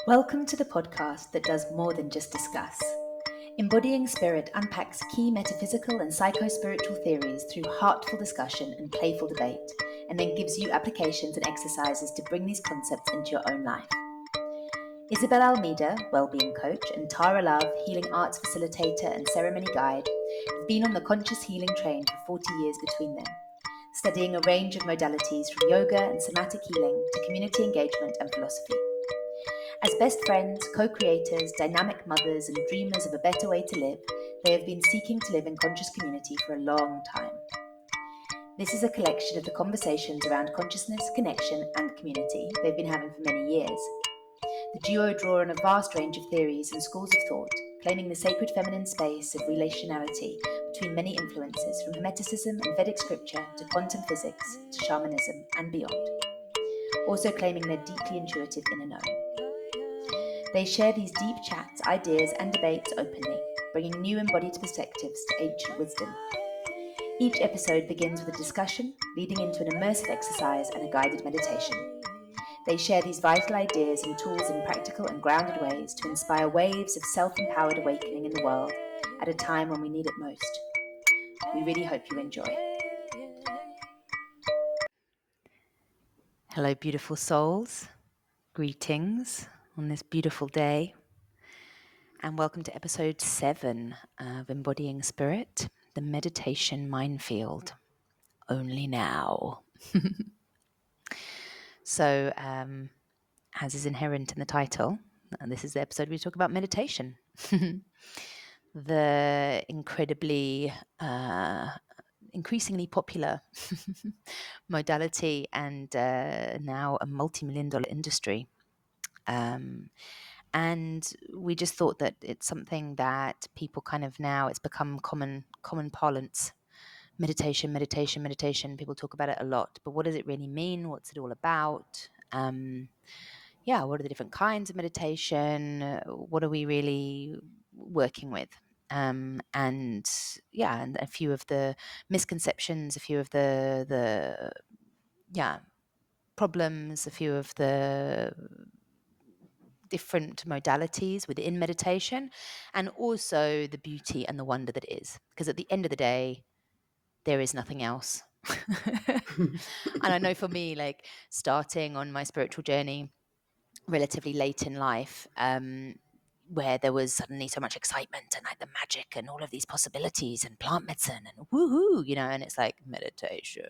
Welcome to the podcast that does more than just discuss. Embodying Spirit unpacks key metaphysical and psycho-spiritual theories through heartful discussion and playful debate, and then gives you applications and exercises to bring these concepts into your own life. Isabel Almeida, wellbeing coach, and Tārā Love, healing arts facilitator and ceremony guide, have been on the conscious healing train for 40 years between them, studying a range of modalities from yoga and somatic healing to community engagement and philosophy. As best friends, co-creators, dynamic mothers, and dreamers of a better way to live, they have been seeking to live in conscious community for a long time. This is a collection of the conversations around consciousness, connection, and community they've been having for many years. The duo draw on a vast range of theories and schools of thought, claiming the sacred feminine space of relationality between many influences from Hermeticism and Vedic scripture to quantum physics to shamanism and beyond. Also claiming their deeply intuitive inner knowing. They share these deep chats, ideas, and debates openly, bringing new embodied perspectives to ancient wisdom. Each episode begins with a discussion, leading into an immersive exercise and a guided meditation. They share these vital ideas and tools in practical and grounded ways to inspire waves of self-empowered awakening in the world at a time when we need it most. We really hope you enjoy. Hello, beautiful souls. Greetings on this beautiful day. And welcome to episode 7 of Embodying Spirit, the meditation minefield. Only now. So, as is inherent in the title, and this is the episode we talk about meditation. The increasingly popular modality and now a multi-million-dollar industry. And we just thought that it's something that people kind of now, it's become common parlance. Meditation. People talk about it a lot, but what does it really mean? What's it all about? What are the different kinds of meditation? What are we really working with? And a few of the misconceptions, a few of the problems, a few of the different modalities within meditation, and also the beauty and the wonder that it is. Because at the end of the day, there is nothing else. And I know for me, like starting on my spiritual journey relatively late in life, where there was suddenly so much excitement and like the magic and all of these possibilities and plant medicine and woohoo, and it's like meditation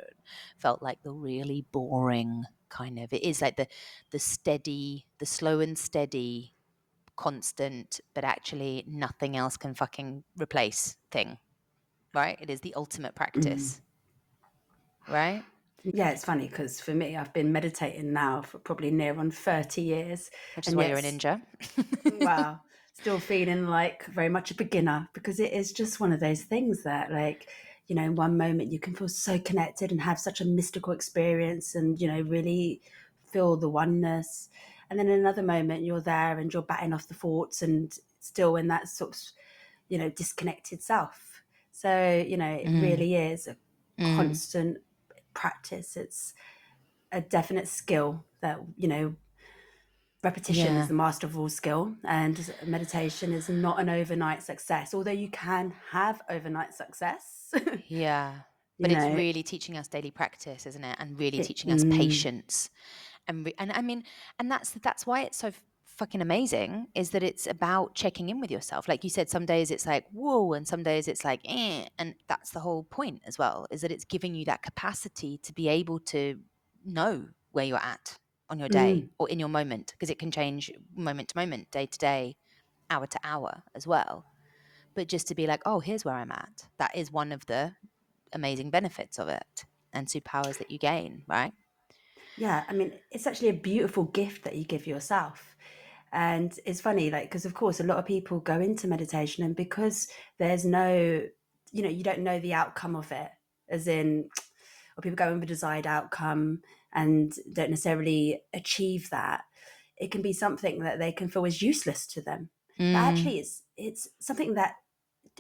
felt like the really boring kind of, it is like the steady, the slow and steady, constant, but actually nothing else can fucking replace thing, right? It is the ultimate practice, right? Yeah, it's funny because for me, I've been meditating now for probably near on 30 years. Which is why you're a ninja. Wow. Still feeling like very much a beginner, because it is just one of those things that, like, in one moment you can feel so connected and have such a mystical experience and, really feel the oneness. And then in another moment you're there and you're batting off the thoughts and still in that sort of, disconnected self. So, it really is a constant practice. It's a definite skill that, repetition is the master of all skill, and meditation is not an overnight success, although you can have overnight success. But it's really teaching us daily practice, isn't it? And really teaching us patience. And I mean, and that's why it's so fucking amazing, is that it's about checking in with yourself. Like you said, some days it's like, whoa, and some days it's like, eh. And that's the whole point as well, is that it's giving you that capacity to be able to know where you're at on your day or in your moment, because it can change moment to moment, day to day, hour to hour as well. But just to be like, oh, here's where I'm at. That is one of the amazing benefits of it and superpowers that you gain, right? Yeah, I mean, it's actually a beautiful gift that you give yourself. And it's funny, like, because of course a lot of people go into meditation, and because there's no, you don't know the outcome of it, as in, or people go in with a desired outcome and don't necessarily achieve that, it can be something that they can feel is useless to them. But actually it's something that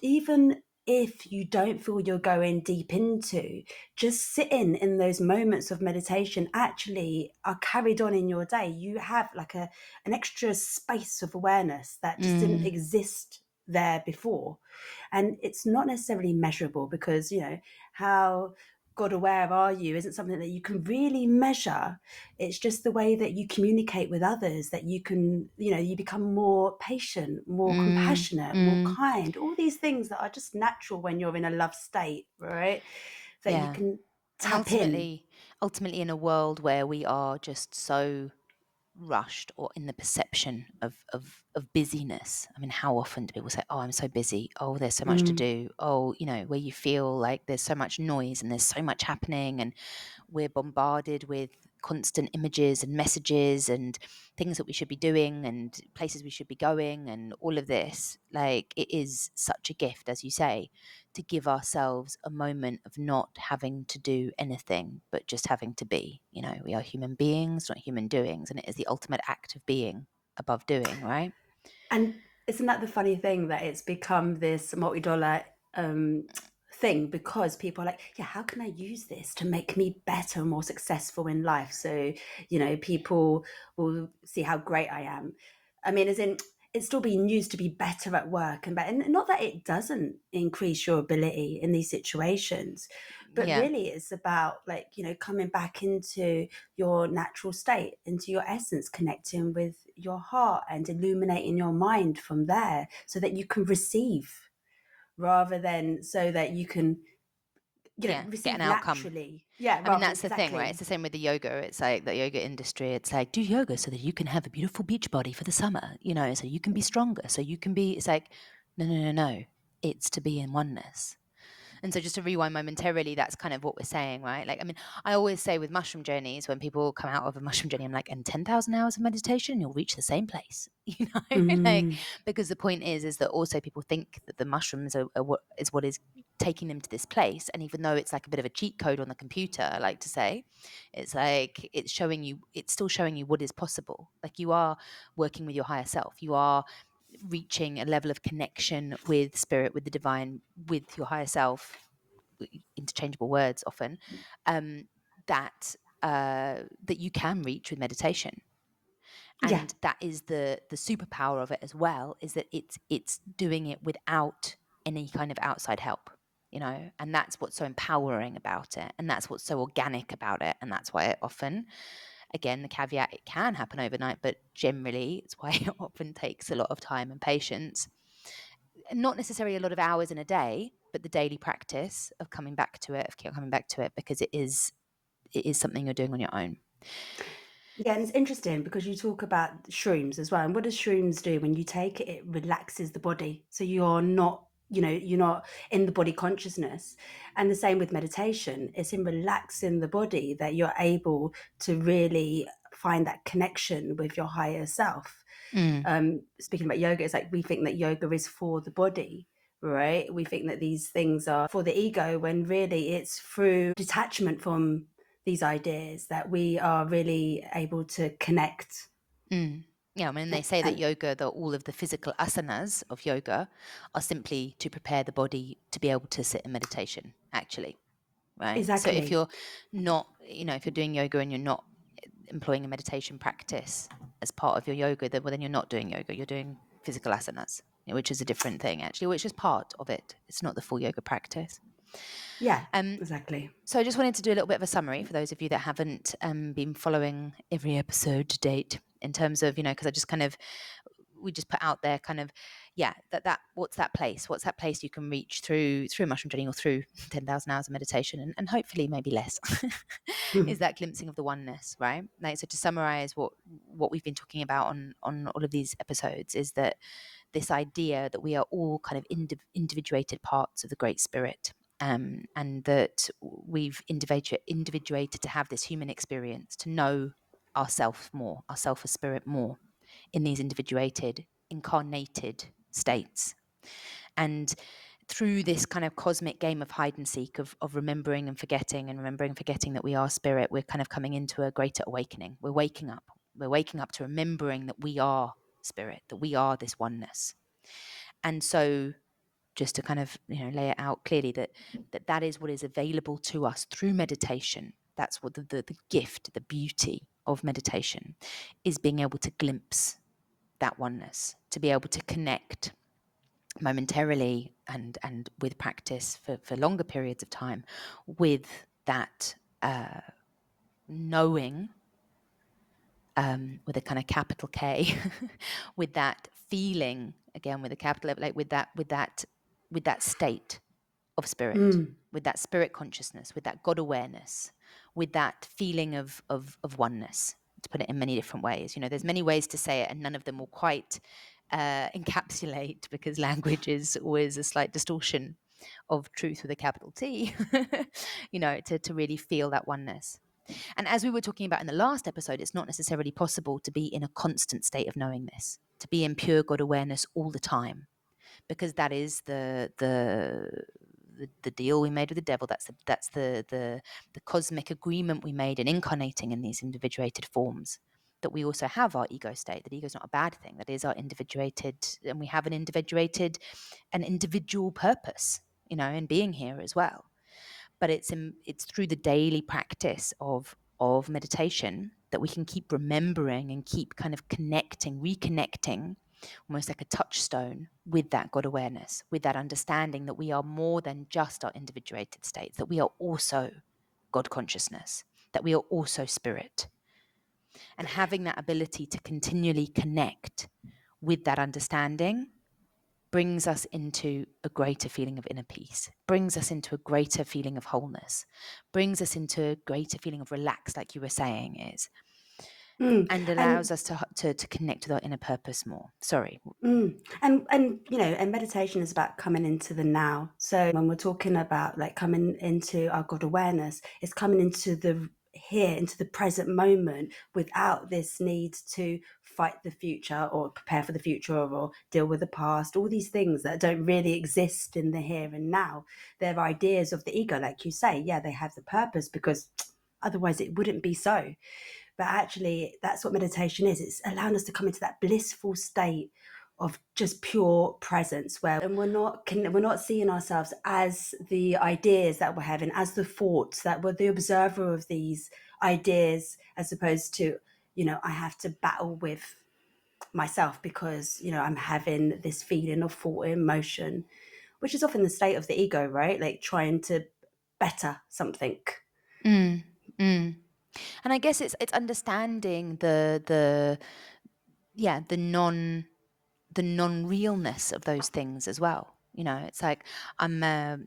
even if you don't feel you're going deep into, just sitting in those moments of meditation actually are carried on in your day. You have like an extra space of awareness that just didn't exist there before. And it's not necessarily measurable because, how God aware are you isn't something that you can really measure. It's just the way that you communicate with others, that you can, you become more patient, more compassionate, more kind, all these things that are just natural when you're in a love state, right? That you Yeah. can And tap in. ultimately in a world where we are just so rushed or in the perception of busyness. I mean, how often do people say, oh, I'm so busy. Oh, there's so much to do. Oh, where you feel like there's so much noise and there's so much happening, and we're bombarded with constant images and messages and things that we should be doing and places we should be going and all of this. Like, it is such a gift, as you say, to give ourselves a moment of not having to do anything but just having to be. We are human beings, not human doings, and it is the ultimate act of being above doing, right? And isn't that the funny thing that it's become this multi-dollar thing, because people are like, yeah, how can I use this to make me better and more successful in life? So, people will see how great I am. I mean, as in, it's still being used to be better at work and not that it doesn't increase your ability in these situations, but Yeah. really it's about, like, coming back into your natural state, into your essence, connecting with your heart and illuminating your mind from there so that you can receive, rather than so that you can, Yeah, get an receive outcome. naturally. Yeah, I mean, rather, that's the thing, right? It's exactly. the same with the yoga. It's like the yoga industry. It's like, do yoga so that you can have a beautiful beach body for the summer, so you can be stronger, so you can be. It's like, no, no, no, no. It's to be in oneness. And so, just to rewind momentarily, that's kind of what we're saying, right? Like, I mean, I always say with mushroom journeys, when people come out of a mushroom journey, I'm like, and 10,000 hours of meditation, you'll reach the same place, like, because the point is that also people think that the mushrooms are what is taking them to this place. And even though it's like a bit of a cheat code on the computer, I like to say, it's like, it's still showing you what is possible. Like, you are working with your higher self. You are reaching a level of connection with spirit, with the divine, with your higher self, interchangeable words often, that you can reach with meditation. Yeah, And that is the superpower of it as well, is that it's doing it without any kind of outside help, and that's what's so empowering about it, and that's what's so organic about it, and that's why it often, again, the caveat, it can happen overnight, but generally it's why it often takes a lot of time and patience, not necessarily a lot of hours in a day, but the daily practice of coming back to it, because it is something you're doing on your own. yeah, and it's interesting because you talk about shrooms as well. And what does shrooms do? When you take it, it relaxes the body, so you're not, you're not in the body consciousness. And the same with meditation. It's in relaxing the body that you're able to really find that connection with your higher self. Mm. Speaking about yoga, it's like we think that yoga is for the body, right? We think that these things are for the ego, when really it's through detachment from these ideas that we are really able to connect. Mm. Yeah, I mean, they say that And yoga, that all of the physical asanas of yoga are simply to prepare the body to be able to sit in meditation, actually, right? So if exactly, you're not, if you're doing yoga and you're not employing a meditation practice as part of your yoga, then you're not doing yoga. You're doing physical asanas, which is a different thing, actually, which is part of it. It's not the full yoga practice. yeah, Um, exactly. so I just wanted to do a little bit of a summary for those of you that haven't been following every episode to date, in terms of, because I just kind of, we just put out there kind of, yeah, that what's that place you can reach through mushroom journey or through 10,000 hours of meditation, and hopefully maybe less, is that glimpsing of the oneness, right? Like, so to summarize what we've been talking about on all of these episodes, is that this idea that we are all kind of individuated parts of the Great Spirit, and that we've individuated to have this human experience, to know ourself more, ourself as spirit more, in these individuated, incarnated states. And through this kind of cosmic game of hide and seek, of remembering and forgetting, and remembering and forgetting that we are spirit, we're kind of coming into a greater awakening. We're waking up. We're waking up to remembering that we are spirit, that we are this oneness. And so just to kind of, lay it out clearly, that is what is available to us through meditation. That's what the gift, the beauty of meditation is, being able to glimpse that oneness, to be able to connect momentarily and with practice for longer periods of time with that knowing, with a kind of capital K, with that feeling, again with a capital F, like with that state of spirit, with that spirit consciousness, with that God awareness, with that feeling of oneness, to put it in many different ways. There's many ways to say it, and none of them will quite encapsulate, because language is always a slight distortion of truth with a capital T, to really feel that oneness. And as we were talking about in the last episode, it's not necessarily possible to be in a constant state of knowing this, to be in pure God awareness all the time, because that is the deal we made with the devil. That's the cosmic agreement we made in incarnating in these individuated forms, that we also have our ego state. That ego is not a bad thing. That is our individuated, and we have an individual purpose, in being here as well. But it's through the daily practice of meditation that we can keep remembering and keep kind of reconnecting, almost like a touchstone, with that God awareness, with that understanding that we are more than just our individuated states, that we are also God consciousness, that we are also spirit. And having that ability to continually connect with that understanding brings us into a greater feeling of inner peace, brings us into a greater feeling of wholeness, brings us into a greater feeling of relax, like you were saying, and allows us to connect with our inner purpose more. Sorry. And meditation is about coming into the now. So when we're talking about like coming into our God awareness, it's coming into the here, into the present moment, without this need to fight the future or prepare for the future or deal with the past, all these things that don't really exist in the here and now. They're ideas of the ego, like you say. Yeah, they have the purpose, because otherwise it wouldn't be so. But actually, that's what meditation is. It's allowing us to come into that blissful state of just pure presence, and we're not seeing ourselves as the ideas that we're having, as the thoughts, that we're the observer of these ideas, as opposed to, I have to battle with myself because, I'm having this feeling of thought, emotion, which is often the state of the ego, right? Like trying to better something. And I guess it's understanding the non-realness of those things as well. It's like that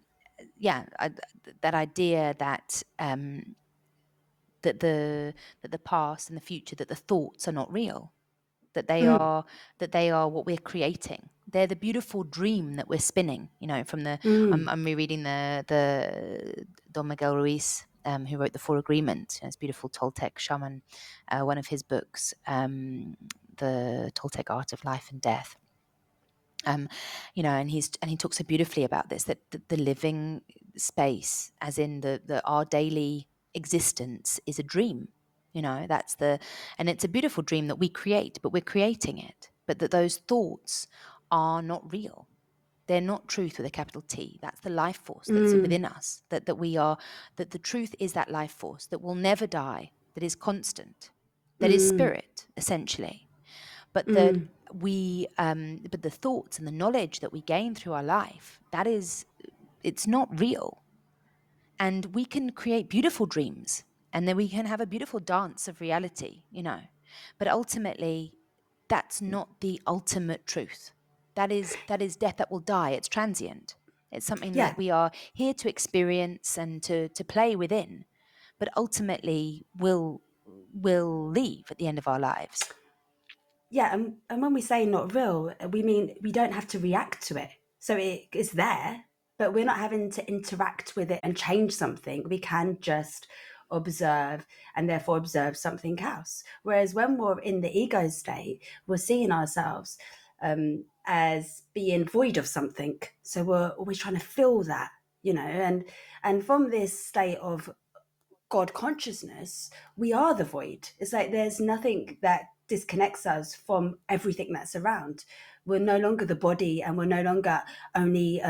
idea that that the past and the future, that the thoughts are not real, that they are what we're creating. They're the beautiful dream that we're spinning. From the I'm rereading the Don Miguel Ruiz, who wrote the Four Agreements. It's beautiful Toltec shaman, one of his books, the Toltec Art of Life and Death. And he talks so beautifully about this, that the living space, as in the our daily existence, is a dream. And it's a beautiful dream that we create, but we're creating it. But that those thoughts are not real. They're not truth with a capital T. That's the life force that's within us. That the truth is that life force that will never die, that is constant, that is spirit, essentially. But that but the thoughts and the knowledge that we gain through our life, it's not real. And we can create beautiful dreams, and then we can have a beautiful dance of reality, But ultimately, that's not the ultimate truth. That is death that will die. It's transient. It's something that we are here to experience and to play within, but ultimately will leave at the end of our lives. Yeah, and when we say not real, we mean we don't have to react to it. So it's there, but we're not having to interact with it and change something. We can just observe, and therefore observe something else. Whereas when we're in the ego state, we're seeing ourselves as being void of something. So we're always trying to fill that, and from this state of God consciousness, we are the void. It's like there's nothing that disconnects us from everything that's around. We're no longer the body, and we're no longer only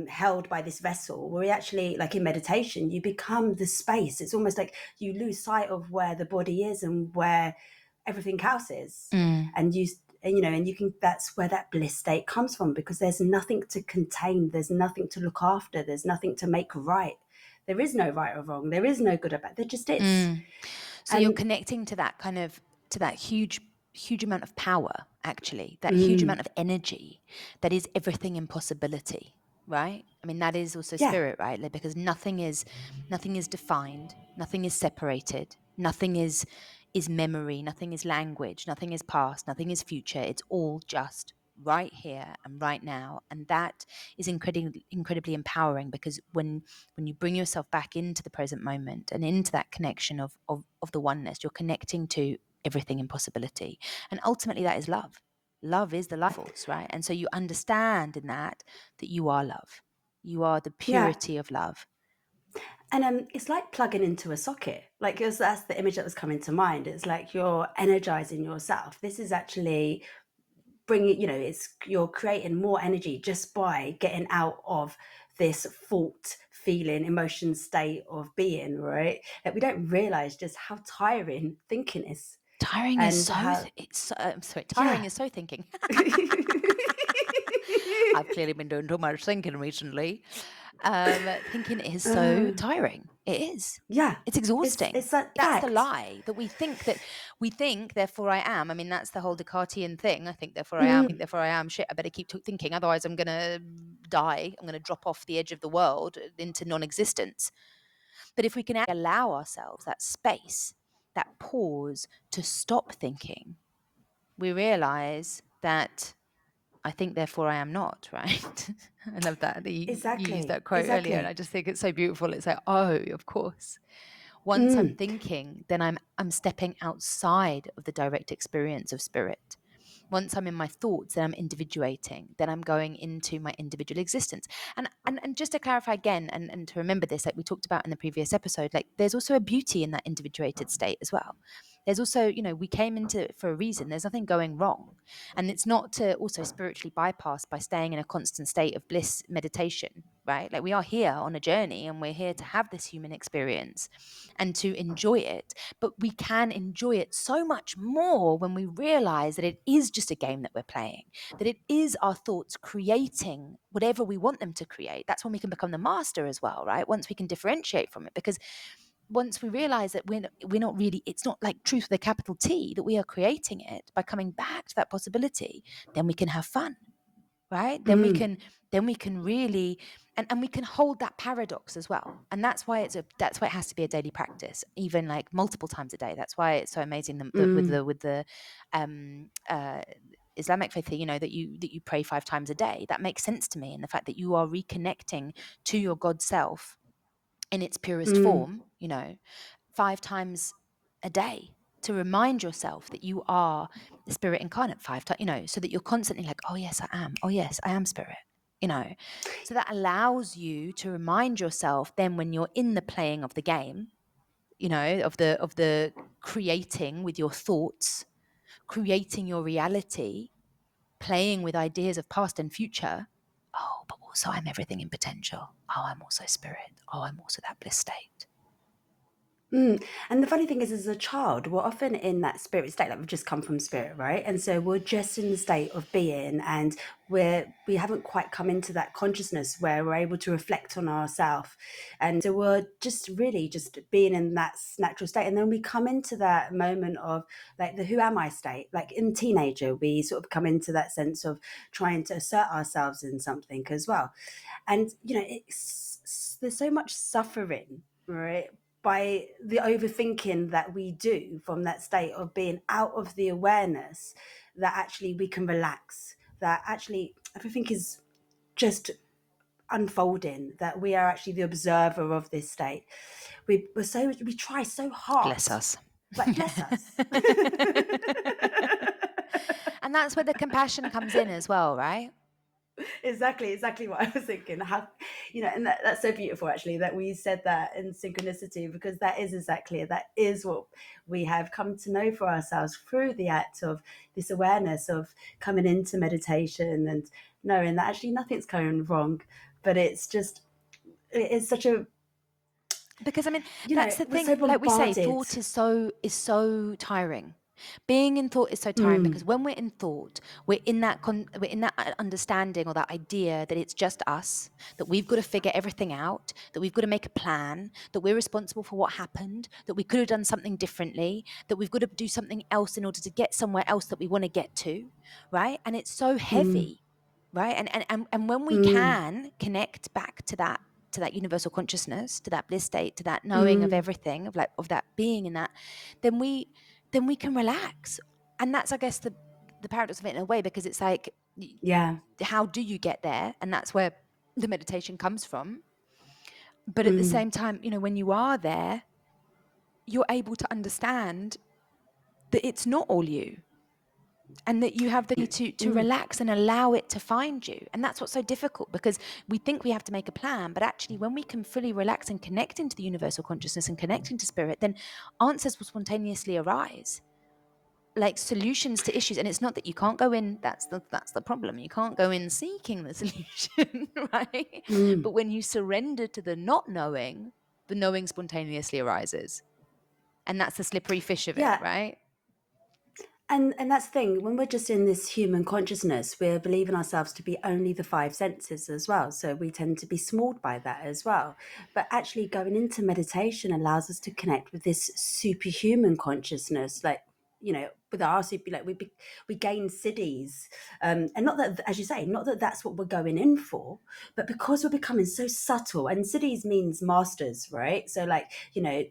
held by this vessel. We're actually, like in meditation, you become the space. It's almost like you lose sight of where the body is and where everything else is. And you can, that's where that bliss state comes from, because there's nothing to contain, there's nothing to look after, there's nothing to make right. There is no right or wrong, there is no good or bad, there just is. So you're connecting to that kind of, to that huge amount of power, actually, that huge amount of energy that is everything in possibility, right? I mean, that is also spirit, right? Like, because nothing is defined, nothing is separated, nothing is memory, nothing is language, nothing is past, nothing is future. It's all just right here and right now. And that is incredibly empowering, because when you bring yourself back into the present moment and into that connection of the oneness, you're connecting to everything in possibility. And ultimately that is love. Love is the life force, right? And so you understand in that you are love. You are the purity of love. And it's like plugging into a socket. Like, that's the image that was coming to mind. It's like you're energizing yourself. This is actually bringing, you're creating more energy just by getting out of this thought, feeling, emotion state of being, right? Like, we don't realize just how tiring thinking is. Tiring is so thinking. I've clearly been doing too much thinking recently. Thinking is so tiring. It is. Yeah. It's exhausting. It's that's the lie, that we think, therefore I am. I mean, that's the whole Descartesian thing. I think, therefore I am. Shit, I better keep thinking. Otherwise I'm going to die. I'm going to drop off the edge of the world into non-existence. But if we can allow ourselves that space, that pause to stop thinking, we realize that I think, therefore I am not, right? I love that you used that quote earlier, and I just think it's so beautiful. It's like, oh, of course. Once I'm thinking, then I'm stepping outside of the direct experience of spirit. Once I'm in my thoughts, then I'm individuating. Then I'm going into my individual existence. And just to clarify again, and to remember this, like we talked about in the previous episode, like there's also a beauty in that individuated state as well. There's also, we came into it for a reason. There's nothing going wrong. And it's not to also spiritually bypass by staying in a constant state of bliss meditation, right? Like, we are here on a journey, and we're here to have this human experience and to enjoy it. But we can enjoy it so much more when we realize that it is just a game that we're playing, that it is our thoughts creating whatever we want them to create. That's when we can become the master as well, right? Once we can differentiate from it, because once we realize that we're not really, it's not like truth with a capital T, that we are creating it by coming back to that possibility, then we can have fun, right? Then we can really, and we can hold that paradox as well. And that's why it has to be a daily practice, even like multiple times a day. That's why it's so amazing with the Islamic faith, that you pray 5 times a day. That makes sense to me, and the fact that you are reconnecting to your God self in its purest form, 5 times a day, to remind yourself that you are the spirit incarnate 5 times, so that you're constantly like, oh yes, I am. Oh yes, I am spirit, So that allows you to remind yourself then, when you're in the playing of the game, of the creating with your thoughts, creating your reality, playing with ideas of past and future. Oh, but also I'm everything in potential. Oh, I'm also spirit. Oh, I'm also that bliss state. And the funny thing is, as a child, we're often in that spirit state, like we've just come from spirit, right? And so we're just in the state of being, and we haven't quite come into that consciousness where we're able to reflect on ourselves. And so we're just really just being in that natural state. And then we come into that moment of like the who am I state. Like in teenager, we sort of come into that sense of trying to assert ourselves in something as well. And, there's so much suffering, right, by the overthinking that we do from that state of being out of the awareness, that actually we can relax, that actually everything is just unfolding, that we are actually the observer of this state. We try so hard. Bless us. Like, bless us. And that's where the compassion comes in as well, right? exactly what I was thinking. How, and that's so beautiful actually that we said that in synchronicity, because that is exactly it. That is what we have come to know for ourselves through the act of this awareness of coming into meditation and knowing that actually nothing's going wrong, but it's just, it is such a, because I mean, that's the we're thing. so Like we say, bombarded. thought is so tiring. Being in thought is so tiring because when we're in thought, we're in that understanding or that idea that it's just us, that we've got to figure everything out, that we've got to make a plan, that we're responsible for what happened, that we could have done something differently, that we've got to do something else in order to get somewhere else that we want to get to, right? And it's so heavy, right? And when we can connect back to that universal consciousness, to that bliss state, to that knowing of everything, of that being in that, then we can relax. And that's, I guess, the paradox of it in a way, because it's like, Yeah. how do you get there? And that's where the meditation comes from. But at the same time, when you are there, you're able to understand that it's not all you, and that you have the need to relax and allow it to find you. And that's what's so difficult, because we think we have to make a plan, but actually when we can fully relax and connect into the universal consciousness and connect into spirit, then answers will spontaneously arise, like solutions to issues. And it's not that you can't go in, that's the problem, you can't go in seeking the solution, right? But when you surrender to the not knowing, the knowing spontaneously arises. And that's the slippery fish of it, Yeah. right? And that's the thing, when we're just in this human consciousness, we're believing ourselves to be only the five senses as well. So we tend to be smalled by that as well. But actually going into meditation allows us to connect with this superhuman consciousness, like, with our super, like we gain siddhis, and not that, as you say, not that that's what we're going in for, but because we're becoming so subtle. And siddhis means masters, right? So like,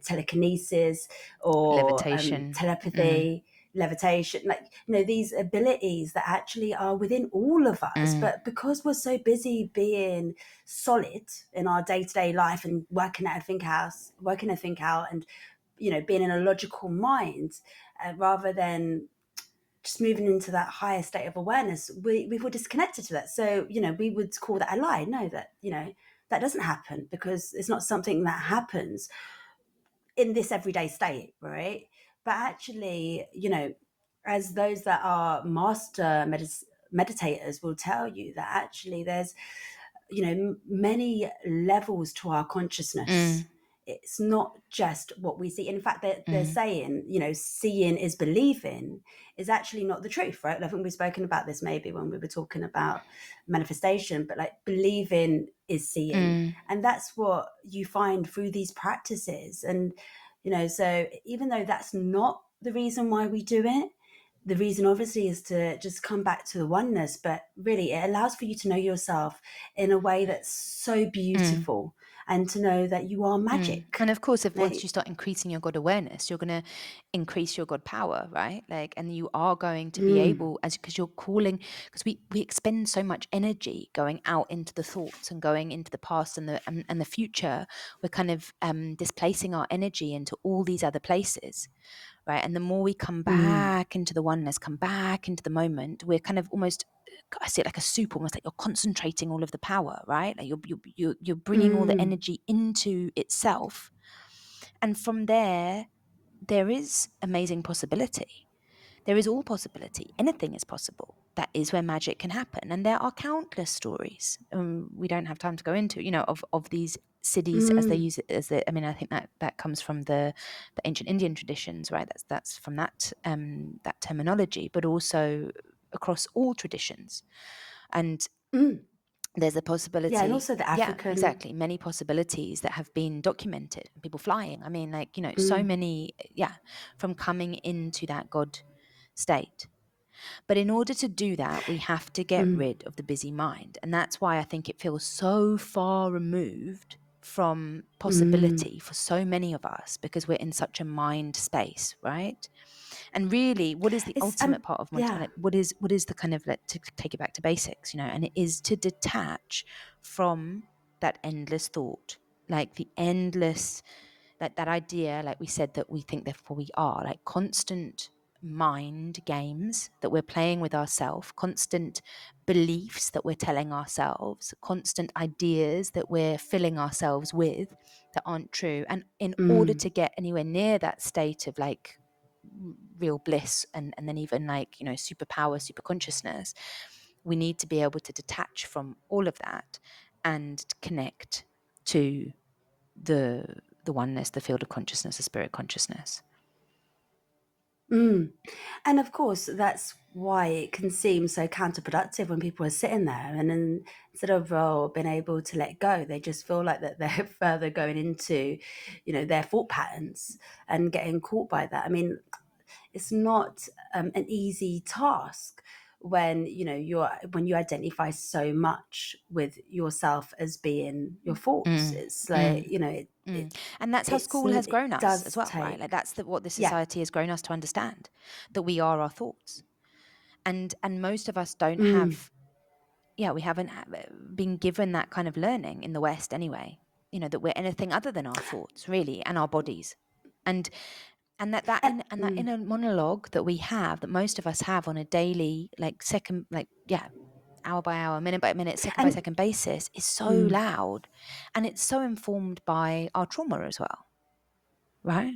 telekinesis or Levitation. telepathy, levitation, like, these abilities that actually are within all of us. But because we're so busy being solid in our day-to-day life and working everything out, and being in a logical mind, rather than just moving into that higher state of awareness, we were disconnected to that. So we would call that a lie. No, that doesn't happen, because it's not something that happens in this everyday state, right? But actually, as those that are master meditators will tell you, that actually there's, many levels to our consciousness. It's not just what we see. In fact, they're saying, seeing is believing is actually not the truth, right? I think we've spoken about this maybe when we were talking about manifestation, but like believing is seeing. And that's what you find through these practices. And, so even though that's not the reason why we do it, the reason obviously is to just come back to the oneness, but really it allows for you to know yourself in a way that's so beautiful, and to know that you are magic. And of course, if once you start increasing your God awareness, you're going to increase your God power, right? Like, and you are going to be able, because you're calling, because we expend so much energy going out into the thoughts and going into the past and the future. We're kind of displacing our energy into all these other places, right? And the more we come back into the oneness, come back into the moment, we're kind of almost, I see it like a soup, almost like you're concentrating all of the power, right? Like you're bringing all the energy into itself, and from there is amazing possibility. There is all possibility. Anything is possible. That is where magic can happen. And there are countless stories. We don't have time to go into, of these siddhis as they use it I mean, I think that comes from the ancient Indian traditions, right? That's from that terminology, but also across all traditions. And there's a possibility. Yeah, and also the Yeah, African. exactly. Many possibilities that have been documented. People flying. I mean, like, so many, from coming into that God state. But in order to do that, we have to get rid of the busy mind. And that's why I think it feels so far removed from possibility for so many of us, because we're in such a mind space, right? And really, what is the It's ultimate part of yeah. like, what is the kind of, like, to take it back to basics, and it is to detach from that endless thought, like the endless, like that idea, like we said, that we think therefore we are, like constant mind games that we're playing with ourselves, constant beliefs that we're telling ourselves, constant ideas that we're filling ourselves with that aren't true. And in order Mm. to get anywhere near that state of like real bliss and then even like, you know, superpower, super consciousness, we need to be able to detach from all of that and connect to the oneness, the field of consciousness, the spirit consciousness. Mm. And of course, that's why it can seem so counterproductive when people are sitting there and then instead of being able to let go, they just feel like that they're further going into, you know, their thought patterns and getting caught by that. I mean, it's not an easy task when when you identify so much with yourself as being your thoughts. It's like And that's how school has it grown us as does well, right? Like take, that's what the yeah. society has grown us to understand, that we are our thoughts. And most of us don't Mm. have, we haven't been given that kind of learning in the West anyway, you know, that we're anything other than our thoughts really, and our bodies. And And, that inner monologue that we have, that most of us have on a daily, like second, like, hour by hour, minute by minute, second by and second basis is so mm. loud, and it's so informed by our trauma as well, right?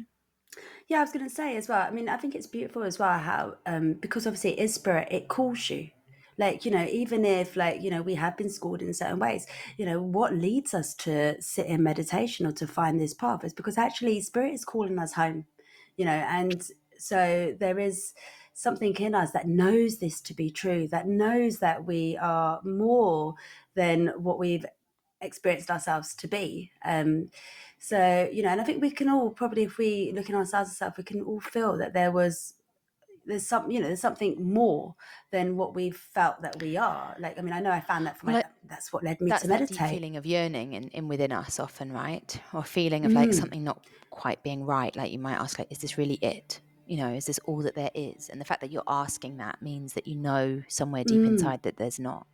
Yeah, I was going to say as well. I mean, I think it's beautiful as well how, because obviously it is spirit, it calls you. Like, you know, even if, like, you know, we have been schooled in certain ways, you know, what leads us to sit in meditation or to find this path is because actually spirit is calling us home, you know, and so there is something in us that knows this to be true, that knows that we are more than what we've experienced ourselves to be. So, you know, and I think we can all probably, if we look in ourselves, we can all feel that there's some, you know, there's something more than what we felt that we are. Like, I mean, I know I found that for Well, that's what led me to that's that deep meditate. feeling of yearning in within us often, right? Or feeling of like Mm, something not quite being right. Like you might ask, like, is this really it? You know, is this all that there is? And the fact that you're asking that means that you know somewhere deep mm, inside that there's not.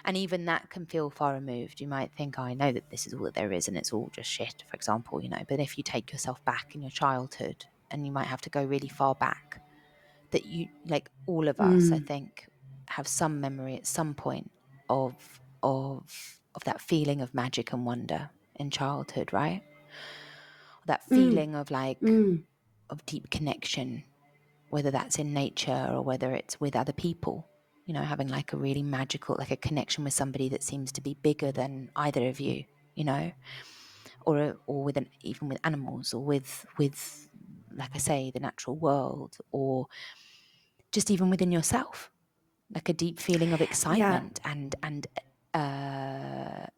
And even that can feel far removed. You might think, oh, I know that this is all that there is and it's all just shit, for example, you know. But if you take yourself back in your childhood, and you might have to go really far back, that you, like all of us, I mm. think, have some memory at some point of that feeling of magic and wonder in childhood, right? That Mm, feeling of like mm, of deep connection, whether that's in nature or whether it's with other people, you know, having like a really magical, like a connection with somebody that seems to be bigger than either of you, you know, or with even with animals, or with like I say, the natural world, or just even within yourself, like a deep feeling of yeah. excitement and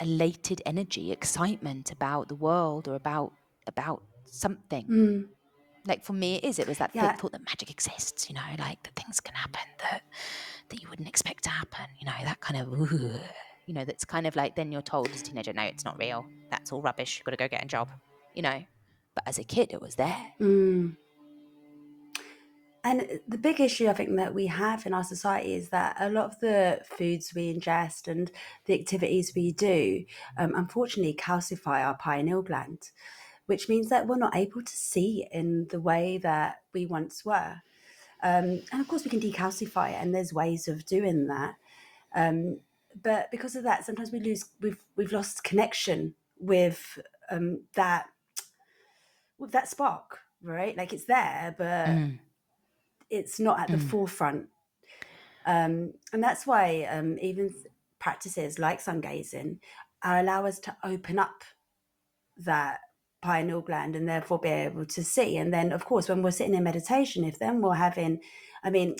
elated energy, excitement about the world or about something. Mm, Like for me, it was that yeah. thought that magic exists, you know, like that things can happen that you wouldn't expect to happen, you know, that kind of, ooh, you know, that's kind of like then you're told as a teenager, no, it's not real. That's all rubbish. You've got to go get a job, you know. But as a kid, it was there. Mm. And the big issue I think that we have in our society is that a lot of the foods we ingest and the activities we do, unfortunately, calcify our pineal gland, which means that we're not able to see in the way that we once were. And of course, we can decalcify it, and there's ways of doing that. But because of that, sometimes we've lost connection that with that spark, right? Like it's there, but Mm, it's not at the mm, forefront. And that's why even practices like sun gazing allow us to open up that pineal gland and therefore be able to see. And then, of course, when we're sitting in meditation, if then we're having, I mean,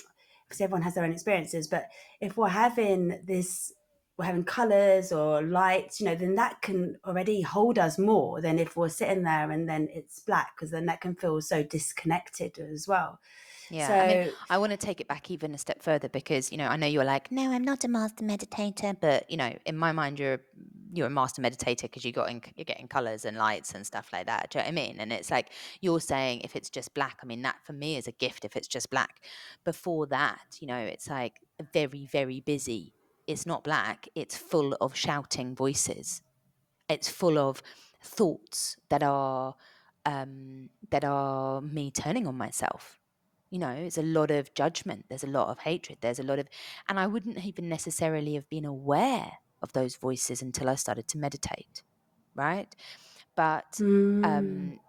because everyone has their own experiences, but if we're having this, we're having colors or lights, you know, then that can already hold us more than if we're sitting there and then it's black, because then that can feel so disconnected as well. yeah, I mean, So, I want to take it back even a step further because, you know, I know you're like, no, I'm not a master meditator, but you know, in my mind, you're a master meditator because you're getting colors and lights and stuff like that. Do you know what I mean? And it's like you're saying, if it's just black, I mean, that for me is a gift. If it's just black, before that, you know, it's like very, very busy. It's not black. It's full of shouting voices. It's full of thoughts that are me turning on myself, You know, it's a lot of judgment. There's a lot of hatred. There's a lot of, and I wouldn't even necessarily have been aware of those voices until I started to meditate, right? But, and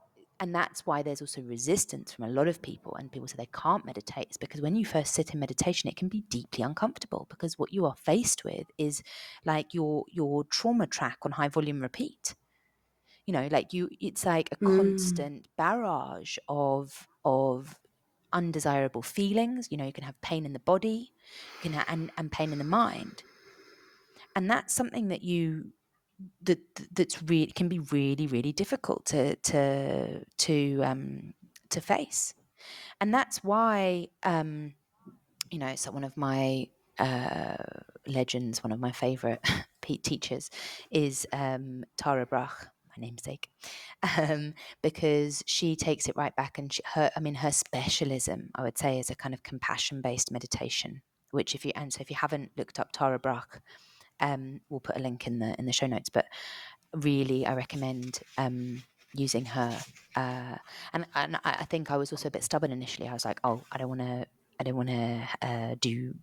that's why there's also resistance from a lot of people, and people say they can't meditate. It's because when you first sit in meditation, it can be deeply uncomfortable, because what you are faced with is like your trauma track on high volume repeat. You know, like it's like a constant barrage of undesirable feelings. You know, you can have pain in the body, you can and pain in the mind, and that's something that that's really can be really, really difficult to face. And that's why you know, so one of my legends, one of my favorite teachers is Tārā Brach, my namesake, because she takes it right back, and her specialism, I would say, is a kind of compassion-based meditation. Which, if you haven't looked up Tārā Brach, we'll put a link in the show notes. But really, I recommend using her. And I think I was also a bit stubborn initially. I was like, oh, I don't want to do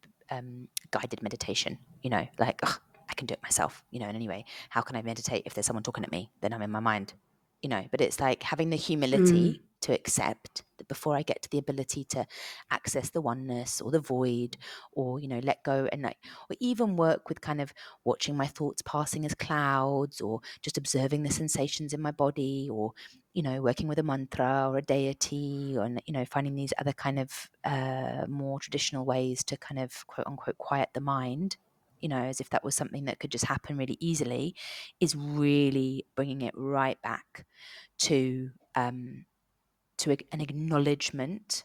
guided meditation. You know, like, ugh, I can do it myself. You know, and anyway, how can I meditate if there's someone talking at me? Then I'm in my mind. You know, but it's like having the humility to accept that before I get to the ability to access the oneness or the void, or, you know, let go, and like, or even work with kind of watching my thoughts passing as clouds, or just observing the sensations in my body, or, you know, working with a mantra or a deity, or, you know, finding these other kind of more traditional ways to kind of quote unquote quiet the mind, you know, as if that was something that could just happen really easily, is really bringing it right back to an acknowledgement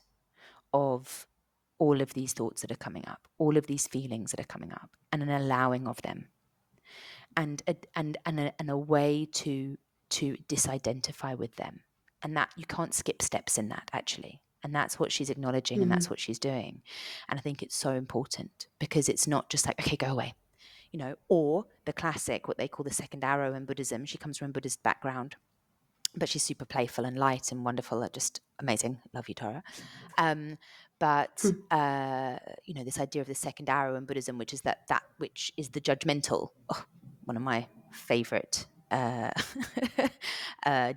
of all of these thoughts that are coming up, all of these feelings that are coming up, and an allowing of them, and a way to disidentify with them. And that you can't skip steps in that, actually. And that's what she's acknowledging, and that's what she's doing. And I think it's so important, because it's not just like, okay, go away, you know, or the classic, what they call the second arrow in Buddhism. She comes from a Buddhist background, but she's super playful and light and wonderful, just amazing. Love you, Tara. But you know, this idea of the second arrow in Buddhism, which is that which is the judgmental, one of my favorite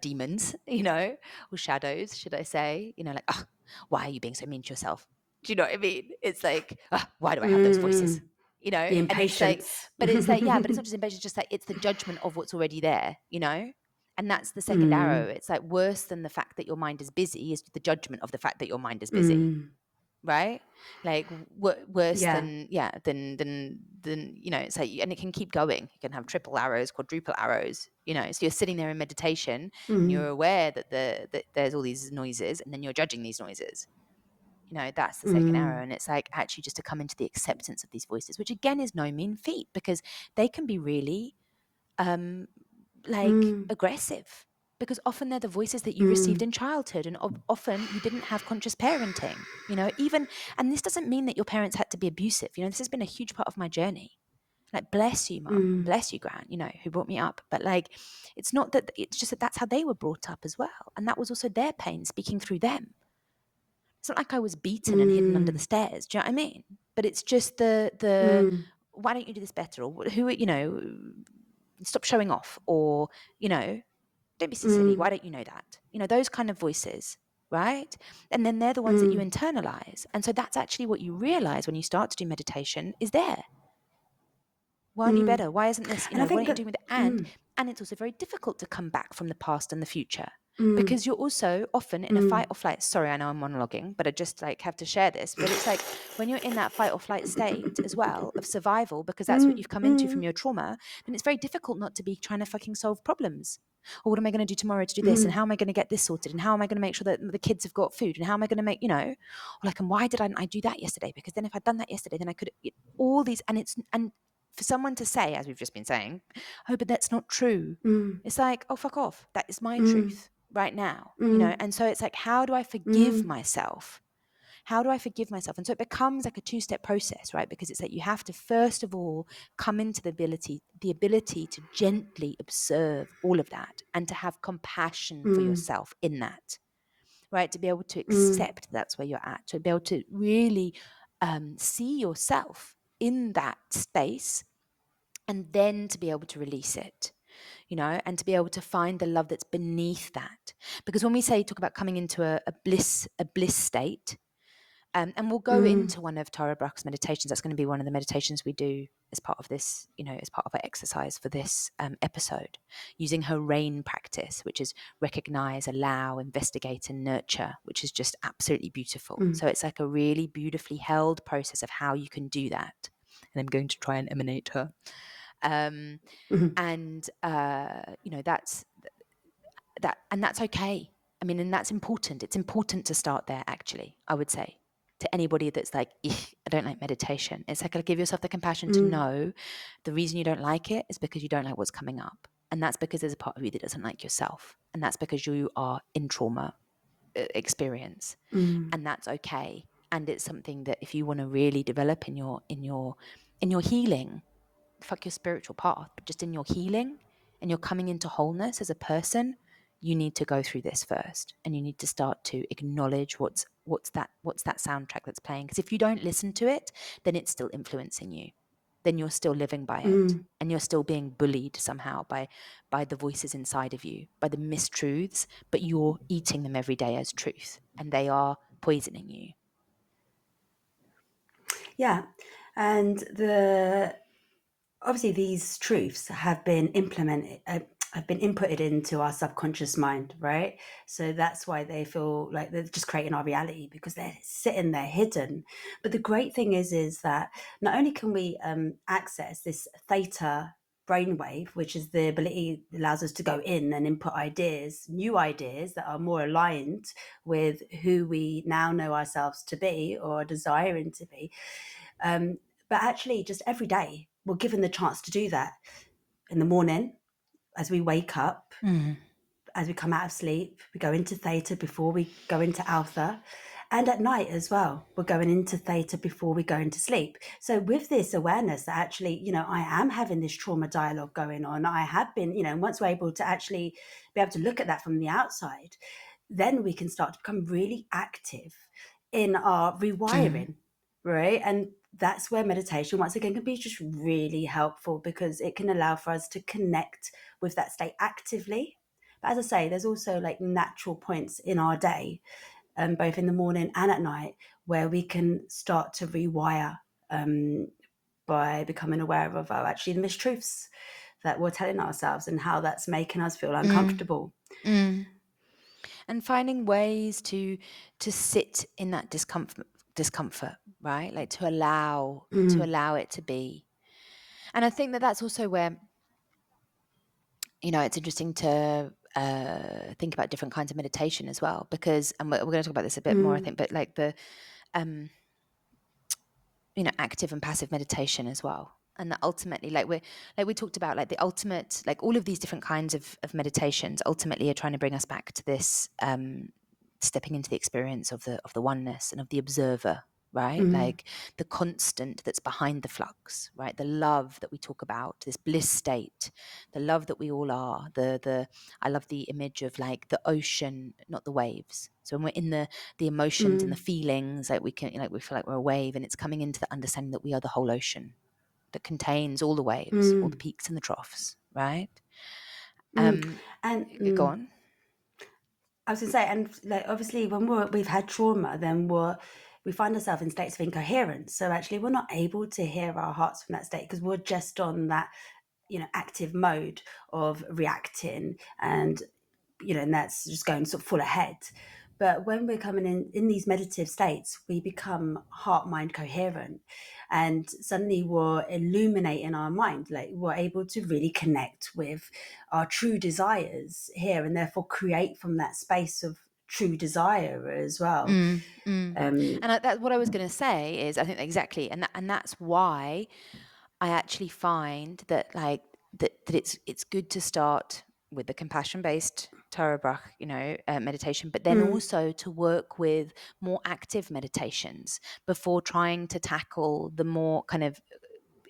demons, you know, or shadows, should I say? You know, like, oh, why are you being so mean to yourself? Do you know what I mean? It's like, why do I have those voices? You know, The and it's like, impatience. but it's like, yeah, but it's not just impatience, just like it's the judgment of what's already there, you know? And that's the second arrow. It's like, worse than the fact that your mind is busy is the judgment of the fact that your mind is busy, right? Like worse than you know. It's like, and it can keep going. You can have triple arrows, quadruple arrows. You know, so you're sitting there in meditation, and you're aware that that there's all these noises, and then you're judging these noises. You know, that's the second arrow. And it's like, actually just to come into the acceptance of these voices, which again is no mean feat, because they can be really aggressive, because often they're the voices that you received in childhood, and often you didn't have conscious parenting, you know, even, and this doesn't mean that your parents had to be abusive. You know, this has been a huge part of my journey. Like, bless you, mum, bless you, gran, you know, who brought me up. But like, it's not that, it's just that that's how they were brought up as well. And that was also their pain speaking through them. It's not like I was beaten and hidden under the stairs. Do you know what I mean? But it's just why don't you do this better? Or who, you know, stop showing off, or, you know, don't be so silly. Why don't you know that? You know, those kind of voices, right? And then they're the ones that you internalize. And so that's actually what you realize when you start to do meditation is there. Why aren't you better? Why isn't this, you know, what aren't you doing with it? And it's also very difficult to come back from the past and the future, because you're also often in a fight or flight. Sorry, I know I'm monologuing, but I just like have to share this. But it's like, when you're in that fight or flight state as well of survival, because that's what you've come into from your trauma, then it's very difficult not to be trying to fucking solve problems. Or what am I going to do tomorrow to do this? And how am I going to get this sorted? And how am I going to make sure that the kids have got food? And how am I going to make, you know, or like, and why didn't I do that yesterday? Because then if I'd done that yesterday, then I could, all these, and for someone to say, as we've just been saying, oh, but that's not true. It's like, oh, fuck off. That is my truth right now, you know? And so it's like, how do I forgive myself? How do I forgive myself? And so it becomes like a two-step process, right? Because it's like, you have to first of all come into the ability to gently observe all of that, and to have compassion for yourself in that, right? To be able to accept that's where you're at, to be able to really see yourself in that space, and then to be able to release it, and to be able to find the love that's beneath that. Because when we talk about coming into a bliss state, and we'll go into one of Tara Brach's meditations. That's going to be one of the meditations we do as part of this, as part of our exercise for this episode, using her RAIN practice, which is recognize, allow, investigate, and nurture, which is just absolutely beautiful. So it's like a really beautifully held process of how you can do that. And I'm going to try and emanate her. And that's that, and that's okay. I mean, and that's important. It's important to start there, actually, I would say, to anybody that's like, I don't like meditation. It's like, give yourself the compassion to know the reason you don't like it is because you don't like what's coming up. And that's because there's a part of you that doesn't like yourself. And that's because you are in trauma experience. And that's okay. And it's something that if you want to really develop in your healing, fuck your spiritual path, but just in your healing and you're coming into wholeness as a person, you need to go through this first, and you need to start to acknowledge what's that soundtrack that's playing. Because if you don't listen to it, then it's still influencing you. Then you're still living by it, and you're still being bullied somehow by the voices inside of you, by the mistruths, but you're eating them every day as truth, and they are poisoning you. Yeah, and obviously these truths have been inputted into our subconscious mind, right? So that's why they feel like they're just creating our reality, because they're sitting there hidden. But the great thing is that not only can we access this theta brainwave, which is the ability that allows us to go in and input ideas, new ideas that are more aligned with who we now know ourselves to be or are desiring to be. But actually, just every day, we're given the chance to do that. In the morning, as we wake up, as we come out of sleep, we go into theta before we go into alpha. And at night as well, we're going into theta before we go into sleep. So with this awareness that actually, I am having this trauma dialogue going on, I have been, once we're able to actually be able to look at that from the outside, then we can start to become really active in our rewiring, right? And that's where meditation, once again, can be just really helpful, because it can allow for us to connect with that state actively. But as I say, there's also like natural points in our day, both in the morning and at night, where we can start to rewire by becoming aware of actually the mistruths that we're telling ourselves and how that's making us feel uncomfortable. And finding ways to sit in that discomfort, right? Like to allow it to be. And I think that that's also where, it's interesting to think about different kinds of meditation as well, because, and we're going to talk about this a bit more, I think, but like the, active and passive meditation as well. And that ultimately, like we talked about, like the ultimate, like all of these different kinds of meditations ultimately are trying to bring us back to this stepping into the experience of the oneness and of the observer, right? Like the constant that's behind the flux, right? The love that we talk about, this bliss state, the love that we all are. I love the image of like the ocean, not the waves. So when we're in the emotions and the feelings, like we feel like we're a wave, and it's coming into the understanding that we are the whole ocean that contains all the waves, all the peaks and the troughs, right? And Go on. I was going to say, and like obviously when we've had trauma, then we find ourselves in states of incoherence. So actually we're not able to hear our hearts from that state, because we're just on that, active mode of reacting, and, and that's just going sort of full ahead. But when we're coming in these meditative states, we become heart mind coherent, and suddenly we're illuminating our mind. Like we're able to really connect with our true desires here, and therefore create from that space of true desire as well. And that's what I was going to say is, I think exactly, and that's why I actually find that like that it's good to start with the compassion-based Tārā Brach, meditation, but then also to work with more active meditations before trying to tackle the more kind of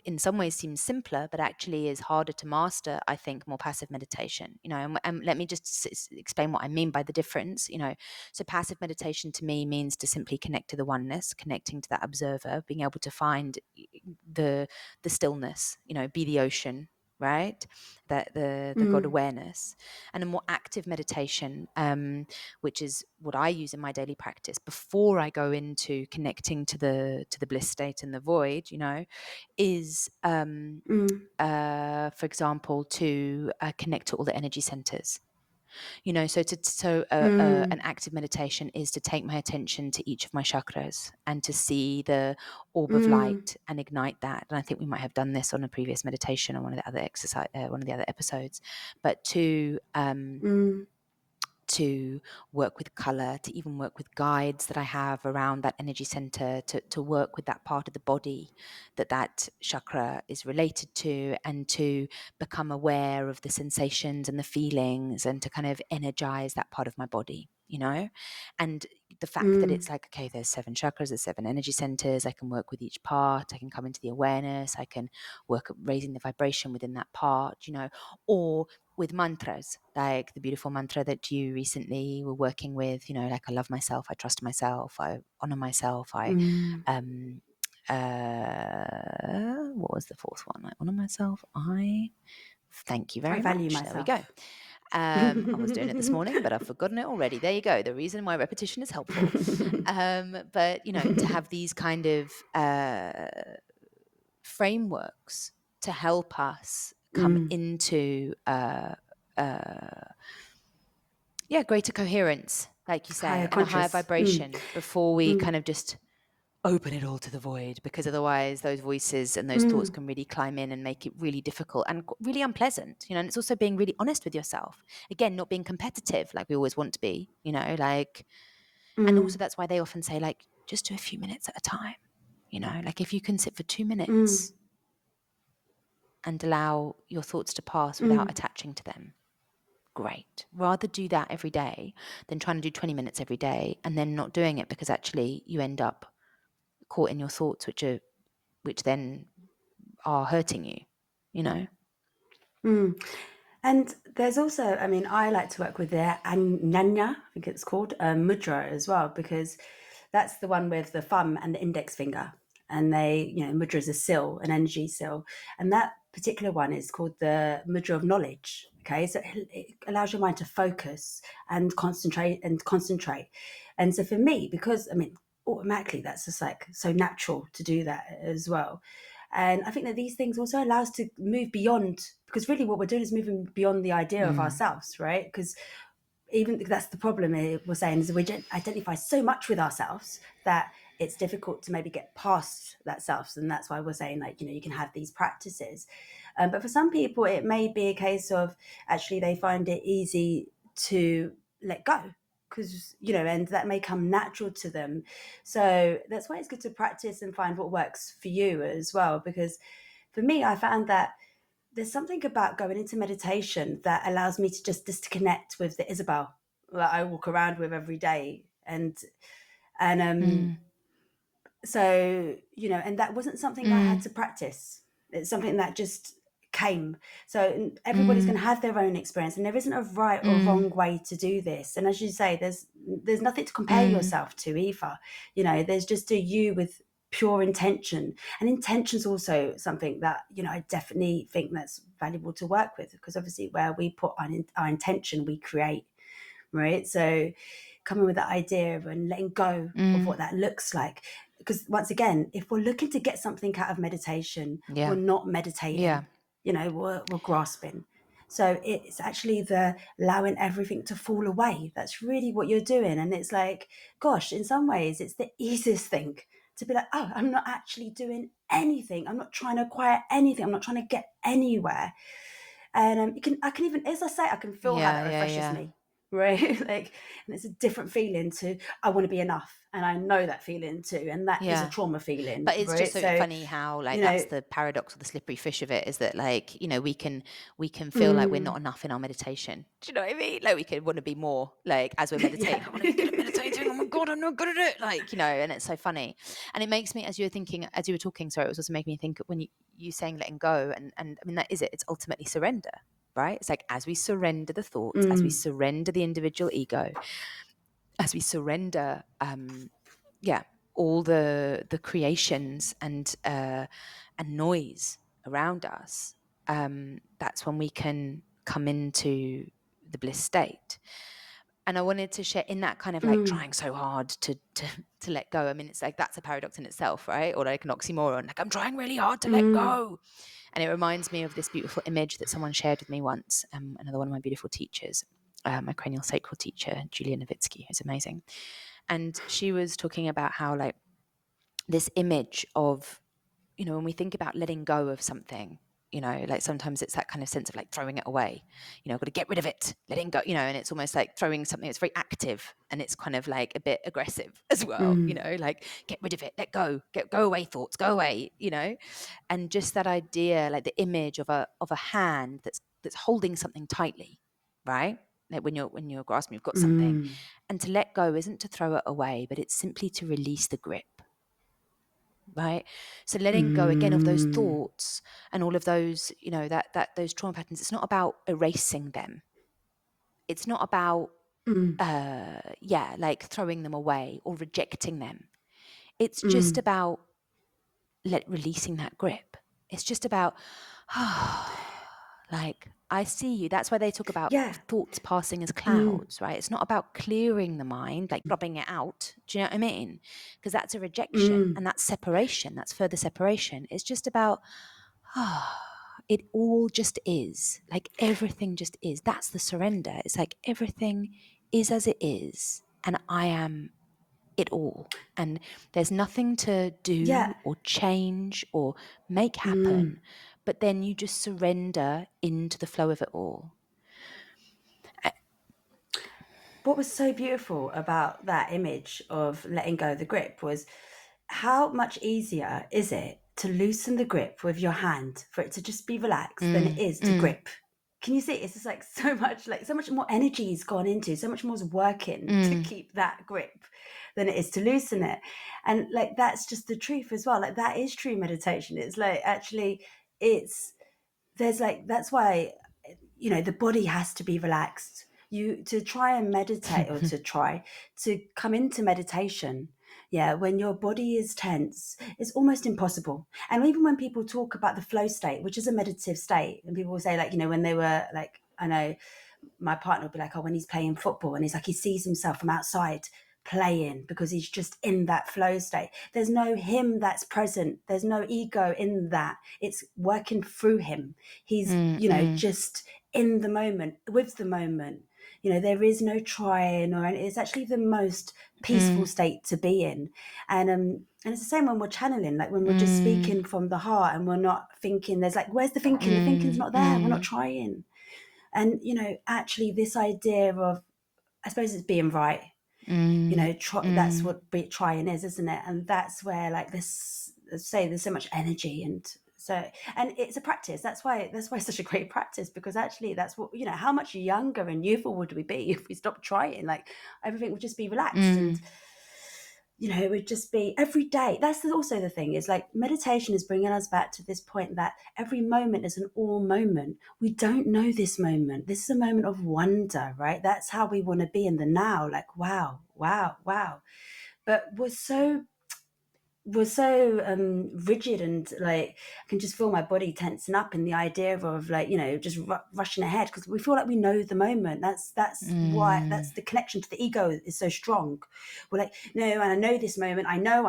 in some ways seems simpler, but actually is harder to master, I think, more passive meditation. And let me just explain what I mean by the difference. So passive meditation to me means to simply connect to the oneness, connecting to that observer, being able to find the stillness, be the ocean, right? The God awareness. And a more active meditation, which is what I use in my daily practice before I go into connecting to the bliss state and the void, is for example, to connect to all the energy centers. An active meditation is to take my attention to each of my chakras and to see the orb of light and ignite that. And I think we might have done this on a previous meditation on one of the other episodes. But to work with color, to even work with guides that I have around that energy center, to work with that part of the body that chakra is related to, and to become aware of the sensations and the feelings, and to kind of energize that part of my body, and the fact that it's like, okay, there's 7 chakras, there's 7 energy centers, I can work with each part, I can come into the awareness, I can work at raising the vibration within that part, or with mantras, like the beautiful mantra that you recently were working with, like I love myself, I trust myself, I honor myself, what was the 4th one? I honor myself, thank you very I value much. myself. There we go. I was doing it this morning, but I've forgotten it already. There you go. The reason why repetition is helpful. But, to have these kind of frameworks to help us come into greater coherence, like you say, Higher and a higher conscious. vibration before we kind of just open it all to the void, because otherwise those voices and those thoughts can really climb in and make it really difficult and really unpleasant, and it's also being really honest with yourself. Again, not being competitive like we always want to be, and also that's why they often say, like, just do a few minutes at a time, like if you can sit for 2 minutes and allow your thoughts to pass without attaching to them, great. Rather do that every day than trying to do 20 minutes every day and then not doing it, because actually you end up caught in your thoughts, which then are hurting you. And there's also, I like to work with the Anyanya, I think it's called, mudra as well, because that's the one with the thumb and the index finger. And mudra is a seal, an energy seal. And that particular one is called the mudra of knowledge. Okay, so it allows your mind to focus and concentrate. And so for me, because, automatically that's just like so natural to do that as well. And I think that these things also allow us to move beyond, because really what we're doing is moving beyond the idea of ourselves, right? Because even that's the problem we're saying, is we identify so much with ourselves that it's difficult to maybe get past that self. And that's why we're saying, like, you can have these practices. But for some people, it may be a case of actually they find it easy to let go, because, and that may come natural to them. So that's why it's good to practice and find what works for you as well. Because for me, I found that there's something about going into meditation that allows me to just disconnect with the Isabel that I walk around with every day. And so, and that wasn't something I had to practice. It's something that just came. So everybody's going to have their own experience, and there isn't a right or wrong way to do this. And as you say, there's nothing to compare yourself to either. There's just a you with pure intention. And intention is also something that, I definitely think that's valuable to work with, because obviously where we put our intention, we create, right? So coming with the idea of and letting go of what that looks like. Because once again, if we're looking to get something out of meditation, we're not meditating, we're grasping. So it's actually the allowing everything to fall away. That's really what you're doing. And it's like, gosh, in some ways, it's the easiest thing to be like, oh, I'm not actually doing anything. I'm not trying to acquire anything. I'm not trying to get anywhere. And I can even, as I say, I can feel how that refreshes me. Right? Like, and it's a different feeling to, I want to be enough. And I know that feeling too. And that is a trauma feeling. But it's right? just so funny how, like, that's the paradox or the slippery fish of it, is that, like, we can feel like we're not enough in our meditation. Do you know what I mean? Like, we could want to be more, like, as we're meditating. I want to be good at meditating. Oh my God, God, I'm not good at it. Like, and it's so funny. And it makes me, as you were talking, sorry, it was also making me think when you saying letting go. And I mean, that is it. It's ultimately surrender, right? It's like, as we surrender the thoughts, as we surrender the individual ego, as we surrender, all the creations and noise around us, that's when we can come into the bliss state. And I wanted to share in that kind of like trying so hard to let go. I mean, it's like, that's a paradox in itself, right? Or like an oxymoron. Like, I'm trying really hard to let go. And it reminds me of this beautiful image that someone shared with me once. Another one of my beautiful teachers, my cranial sacral teacher, Julia Nowitzki, who's amazing. And she was talking about how, like, this image of, when we think about letting go of something, like sometimes it's that kind of sense of like throwing it away, I've got to get rid of it, letting go, and it's almost like throwing something that's very active and it's kind of like a bit aggressive as well, like get rid of it, let go, go away, thoughts, go away, and just that idea, like the image of a hand that's holding something tightly, right? Like when you're grasping, you've got something, and to let go isn't to throw it away, but it's simply to release the grip. Right. So letting go again of those thoughts and all of those, that those trauma patterns, it's not about erasing them. It's not about, like throwing them away or rejecting them. It's just about releasing that grip. It's just about, like, I see you. That's why they talk about thoughts passing as clouds, right? It's not about clearing the mind, like rubbing it out. Do you know what I mean? Because that's a rejection and that's separation. That's further separation. It's just about, it all just is. Like, everything just is. That's the surrender. It's like everything is as it is, and I am it all. And there's nothing to do or change or make happen, but then you just surrender into the flow of it all. What was so beautiful about that image of letting go of the grip was how much easier is it to loosen the grip with your hand for it to just be relaxed than it is to grip. Can you see? It's just like so much more energy is gone into, so much more is working to keep that grip than it is to loosen it. And like, that's just the truth as well. Like, that is true meditation. It's like, actually, that's why, the body has to be relaxed. To try and meditate or to come into meditation, when your body is tense, it's almost impossible. And even when people talk about the flow state, which is a meditative state, and people will say, like, when they were like, I know my partner would be like, oh, when he's playing football and he's like, he sees himself from outside playing because he's just in that flow state. There's no him that's present. There's no ego in that. It's working through him. He's, just in the moment, with the moment. There is no trying it's actually the most peaceful state to be in. And it's the same when we're channeling, like when we're just speaking from the heart and we're not thinking. There's like, where's the thinking? The thinking's not there. We're not trying. And, actually this idea of, I suppose it's being right, that's what trying is, isn't it? And that's where, like, there's so much energy, and it's a practice. That's why it's such a great practice, because actually that's what, how much younger and youthful would we be if we stopped trying? Like, everything would just be relaxed and it would just be every day. That's also the thing, is like, meditation is bringing us back to this point that every moment is an all moment. We don't know this moment. This is a moment of wonder, right? That's how we want to be in the now. Like, wow, wow, wow. But we're so rigid, and like, I can just feel my body tensing up in the idea of like, just rushing ahead, because we feel like we know the moment. That's why, that's the connection to the ego is so strong. We're like, no, and I know this moment. I know.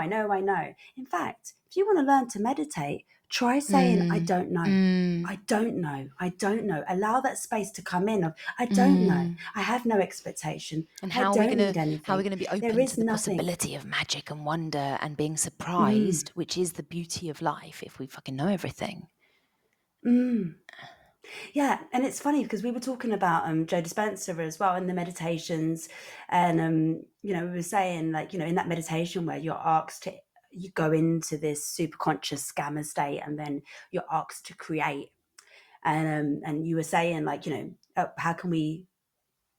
In fact, if you want to learn to meditate, try saying, I don't know. I don't know. Allow that space to come in of, I don't know. I have no expectation. And I don't need anything. how are we going to be open to the possibility of magic and wonder and being surprised, which is the beauty of life, if we fucking know everything? Yeah, and it's funny because we were talking about Joe Dispenza as well in the meditations, and we were saying, like, in that meditation where you're asked to, you go into this super conscious gamma state, and then you're asked to create, and you were saying, like, how can we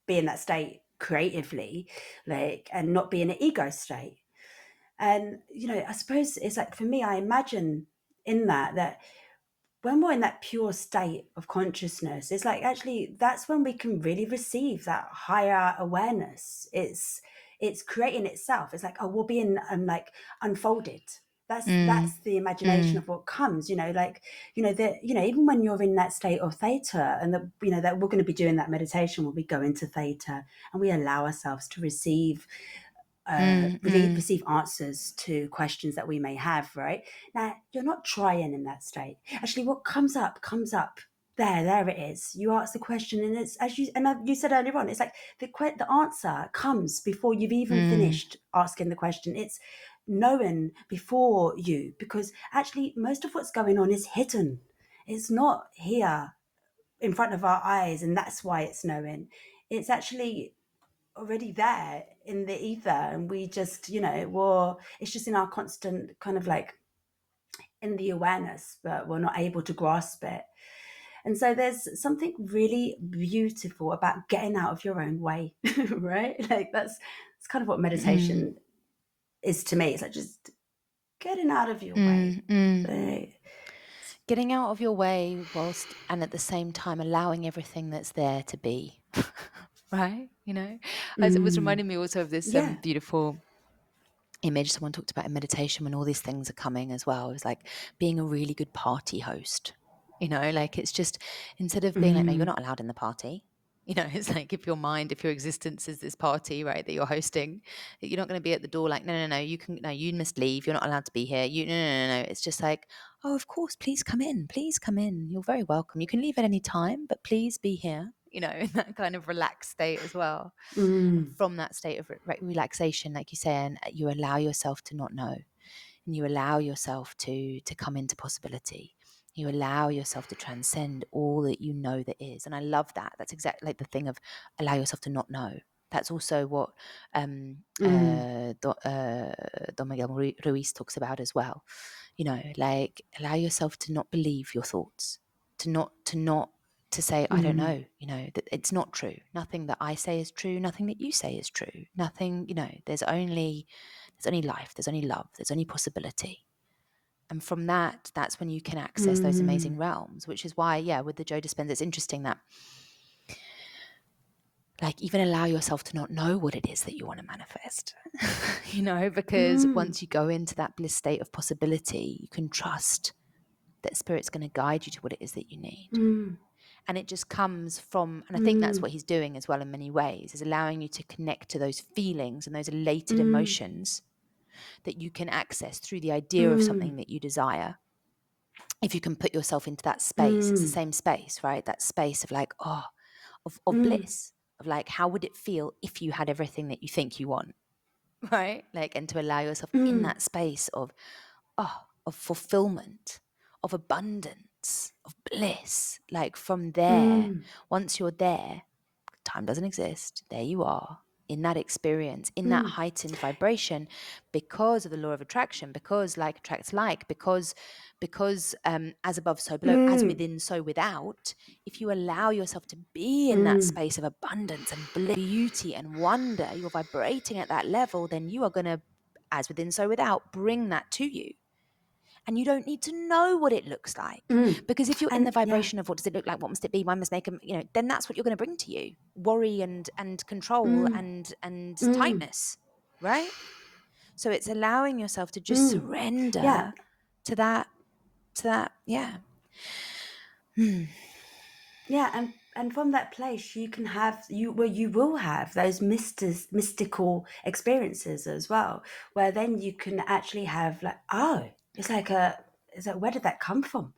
be in that state creatively, like, and not be in an ego state. And, I suppose it's like, for me, I imagine in that when we're in that pure state of consciousness, it's like, actually, that's when we can really receive that higher awareness. It's creating itself. It's like, oh, we'll be in like unfolded. That's the imagination of what comes, like, even when you're in that state of theta, and that we're going to be doing that meditation where we go into theta and we allow ourselves to receive receive answers to questions that we may have. Right now, you're not trying in that state. Actually, what comes up. There it is. You ask the question, and it's, as you said earlier on, it's like the answer comes before you've even finished asking the question. It's knowing before you, because actually most of what's going on is hidden. It's not here in front of our eyes, and that's why it's knowing. It's actually already there in the ether, and we just, it's just in our constant kind of like in the awareness, but we're not able to grasp it. And so there's something really beautiful about getting out of your own way, right? Like it's kind of what meditation is to me. It's like just getting out of your way. Like, getting out of your way whilst, and at the same time, allowing everything that's there to be. Right? As it was reminding me also of this beautiful image someone talked about in meditation when all these things are coming as well. It's like being a really good party host. Like it's just, instead of being like, no, you're not allowed in the party. It's like, if your existence is this party, right, that you're hosting, you're not going to be at the door like, no, you must leave. You're not allowed to be here. No. It's just like, oh, of course, please come in. You're very welcome. You can leave at any time, but please be here. In that kind of relaxed state as well. From that state of relaxation, like you say, and you allow yourself to not know, and you allow yourself to come into possibility. You allow yourself to transcend all that you know that is. And I love that. That's exactly like the thing of allow yourself to not know. That's also what Don Miguel Ruiz talks about as well. Like allow yourself to not believe your thoughts, to say, I don't know, that it's not true. Nothing that I say is true. Nothing that you say is true. Nothing, there's only life. There's only love. There's only possibility. And from that's when you can access those amazing realms, which is why, with the Joe Dispenza, it's interesting that, like, even allow yourself to not know what it is that you want to manifest, because once you go into that bliss state of possibility, you can trust that Spirit's going to guide you to what it is that you need. And it just comes from, and I think that's what he's doing as well in many ways, is allowing you to connect to those feelings and those elated emotions that you can access through the idea of something that you desire. If you can put yourself into that space, it's the same space, right? That space of like, of bliss, of like, how would it feel if you had everything that you think you want, right? Like, and to allow yourself in that space of fulfillment, of abundance, of bliss. Like from there, once you're there, time doesn't exist. There you are in that experience, in that heightened vibration, because of the law of attraction, because like attracts like, because as above, so below, as within, so without. If you allow yourself to be in that space of abundance and beauty and wonder, you're vibrating at that level, then you are going to, as within, so without, bring that to you. And you don't need to know what it looks like, because if you're in the vibration of what does it look like, what must it be, one must make them, then that's what you're going to bring to you: worry and control and tightness, right? So it's allowing yourself to just surrender to that. And from that place, you can have you will have those mystical experiences as well, where then you can actually have like, it's like where did that come from?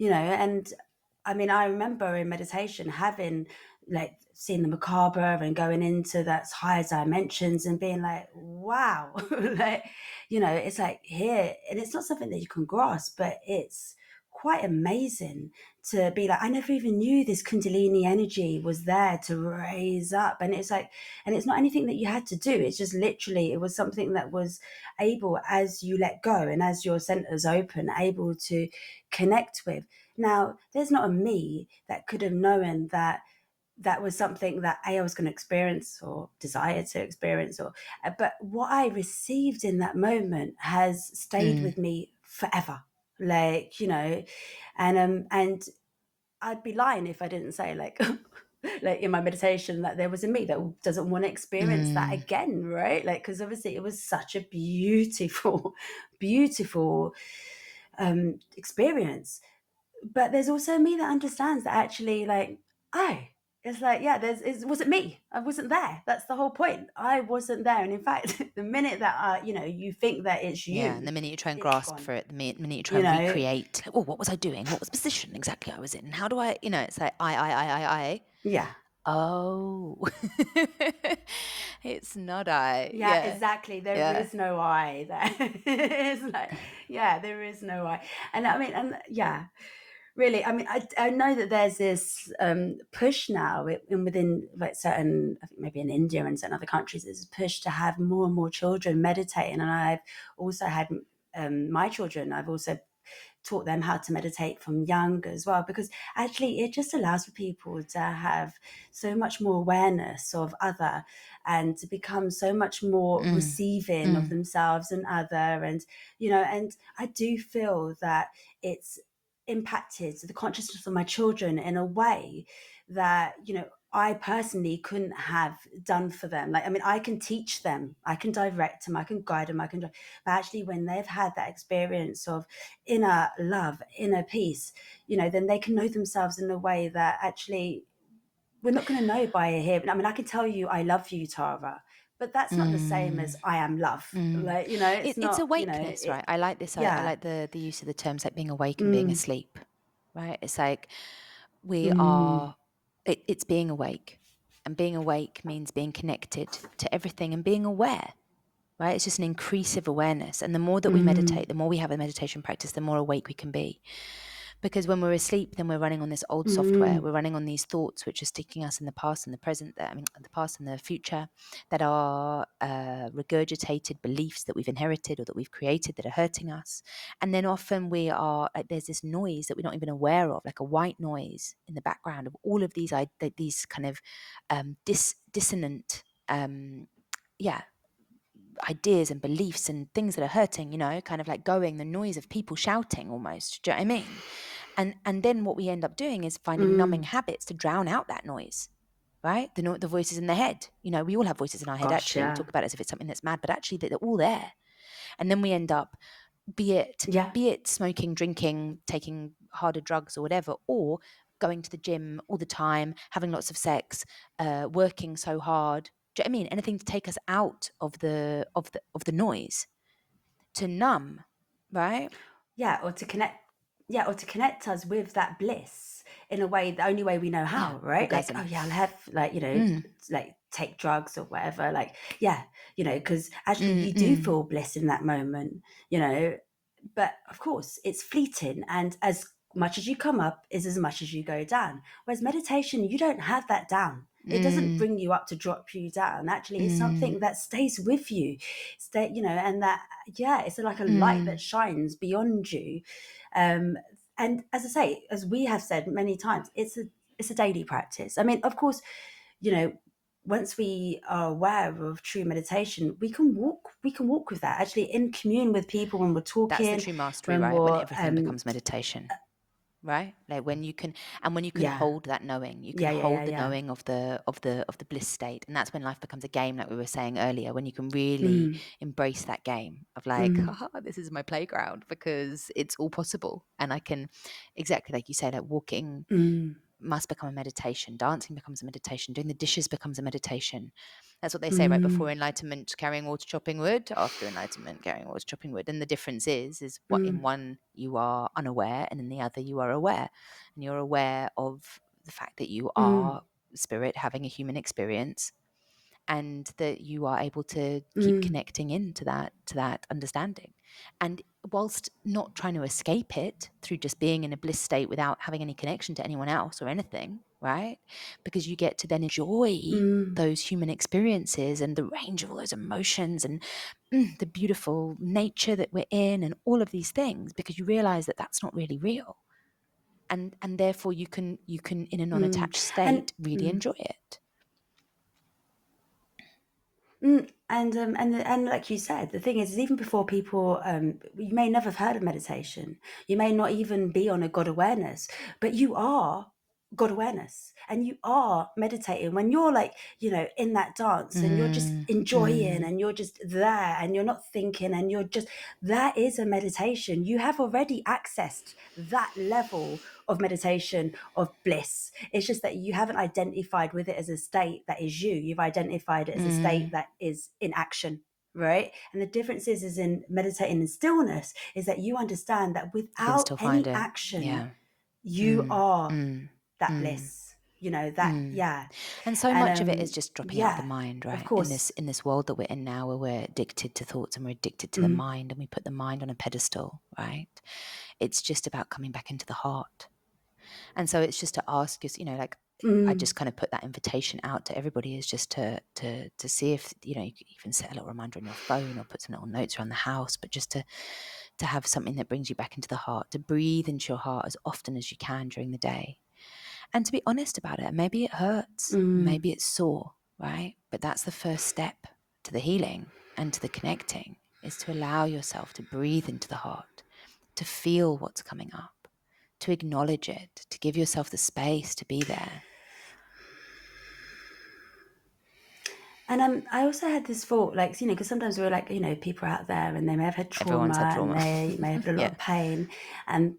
And I mean, I remember in meditation having like seeing the macabre and going into that higher dimensions and being like, wow, like, it's like here, and it's not something that you can grasp, but it's quite amazing to be like, I never even knew this Kundalini energy was there to raise up. And it's like, and it's not anything that you had to do. It's just literally, it was something that was able, as you let go and as your centers open, able to connect with. Now, there's not a me that could have known that that was something that I was going to experience or desire to experience, or but what I received in that moment has stayed with me forever. Like, and I'd be lying if I didn't say, like, like in my meditation, that there was a me that doesn't want to experience that again, right? Like, because obviously it was such a beautiful, beautiful experience. But there's also me that understands that actually, like, oh, it's like, yeah, it wasn't me. I wasn't there. That's the whole point. I wasn't there. And in fact, the minute that, you think that it's you, and the minute you try and it's grasp gone. for it, the minute you try You and know, recreate, oh, what was I doing? What was the position exactly I was in? How do I, it's like, I. yeah. Oh, it's not I. Yeah, Yeah. exactly. There Yeah. is no I there. It's like, yeah, there is no I. And I mean, and yeah, really, I mean, I know that there's this push now within, like, certain, I think maybe in India and certain other countries, there's a push to have more and more children meditating. And I've also had my children, I've also taught them how to meditate from young as well, because actually it just allows for people to have so much more awareness of other, and to become so much more receiving of themselves and other. And and I do feel that it's impacted the consciousness of my children in a way that I personally couldn't have done for them. Like, I mean, I can teach them, I can direct them, I can guide them, but actually when they've had that experience of inner love, inner peace, then they can know themselves in a way that actually we're not going to know by hearing. I mean, I can tell you, I love you, Tara, but that's not the same as I am love. Like, it's It's not, awakeness, right? I like this. I yeah. like the use of the terms like being awake and being asleep, right? It's like we Mm, are, it's being awake. And being awake means being connected to everything and being aware, right? It's just an increase of awareness. And the more that we meditate, the more we have a meditation practice, the more awake we can be. Because when we're asleep, then we're running on this old software. We're running on these thoughts which are sticking us in the past and the present, the past and the future, that are regurgitated beliefs that we've inherited or that we've created that are hurting us. And then often we are, like, there's this noise that we're not even aware of, like a white noise in the background of all of these kind of dissonant, ideas and beliefs and things that are hurting, kind of like the noise of people shouting almost. Do you know what I mean? And then what we end up doing is finding numbing habits to drown out that noise, right? The voices in the head. We all have voices in our head, gosh, actually. We yeah. talk about it as if it's something that's mad, but actually they're all there. And then we end up, be Yeah. it smoking, drinking, taking harder drugs or whatever, or going to the gym all the time, having lots of sex, working so hard. Do you know what I mean? Anything to take us out of the noise, to numb, right? Yeah, or to connect us with that bliss in a way, the only way we know Yeah, how, right? Like, oh orgasm. yeah, I'll have, like, like, take drugs or whatever, like, yeah, because actually you do feel bliss in that moment, but of course it's fleeting, and as much as you come up is as much as you go down. Whereas meditation, you don't have that down. It doesn't bring you up to drop you down. Actually, it's something that stays with you, and that, yeah, it's like a light that shines beyond you. And as I say, as we have said many times, it's a daily practice. I mean, of course, once we are aware of true meditation, we can walk with that, actually, in commune with people, when we're That's the talking, true mastery, when right? When we're everything becomes meditation, right? Like when you can yeah, hold that knowing, you can yeah, yeah, yeah, hold the yeah. knowing of the bliss state. And that's when life becomes a game, like we were saying earlier, when you can really embrace that game of like, this is my playground, because it's all possible. And I can, exactly like you say, like walking must become a meditation, dancing becomes a meditation, doing the dishes becomes a meditation. That's what they say, right? Before enlightenment, carrying water, chopping wood; after enlightenment, carrying water, chopping wood. And the difference is what, in one you are unaware, and in the other you are aware. And you're aware of the fact that you are spirit having a human experience, and that you are able to keep connecting into that understanding. And whilst not trying to escape it through just being in a bliss state without having any connection to anyone else or anything, right? Because you get to then enjoy those human experiences and the range of all those emotions and the beautiful nature that we're in and all of these things, because you realize that that's not really real. and therefore you can in a non-attached And state really enjoy it. And like you said, the thing is even before people, you may never have heard of meditation. You may not even be on a God awareness, but you are God awareness, and you are meditating when you're like, in that dance, and you're just enjoying, and you're just there, and you're not thinking, and you're just, that is a meditation. You have already accessed that level of meditation, of bliss. It's just that you haven't identified with it as a state that is you. You've identified it as a state that is in action, right? And the difference is in meditating in stillness is that you understand that You can without still find any it. action, you are that bliss. Yeah. And so much of it is just dropping out of the Yeah, mind, of right? course. In this world that we're in now, where we're addicted to thoughts and we're addicted to the mind, and we put the mind on a pedestal, right? It's just about coming back into the heart. And so it's just to ask us, I just kind of put that invitation out to everybody, is just to see if, you can even set a little reminder on your phone or put some little notes around the house, but just to have something that brings you back into the heart, to breathe into your heart as often as you can during the day. And to be honest about it, maybe it hurts, maybe it's sore, right? But that's the first step to the healing and to the connecting, is to allow yourself to breathe into the heart, to feel what's coming up, to acknowledge it, to give yourself the space to be there. And I also had this thought, like, because sometimes we're like, people are out there and they may have had Everyone's had trauma and trauma. they may have had a lot Yeah. of pain, and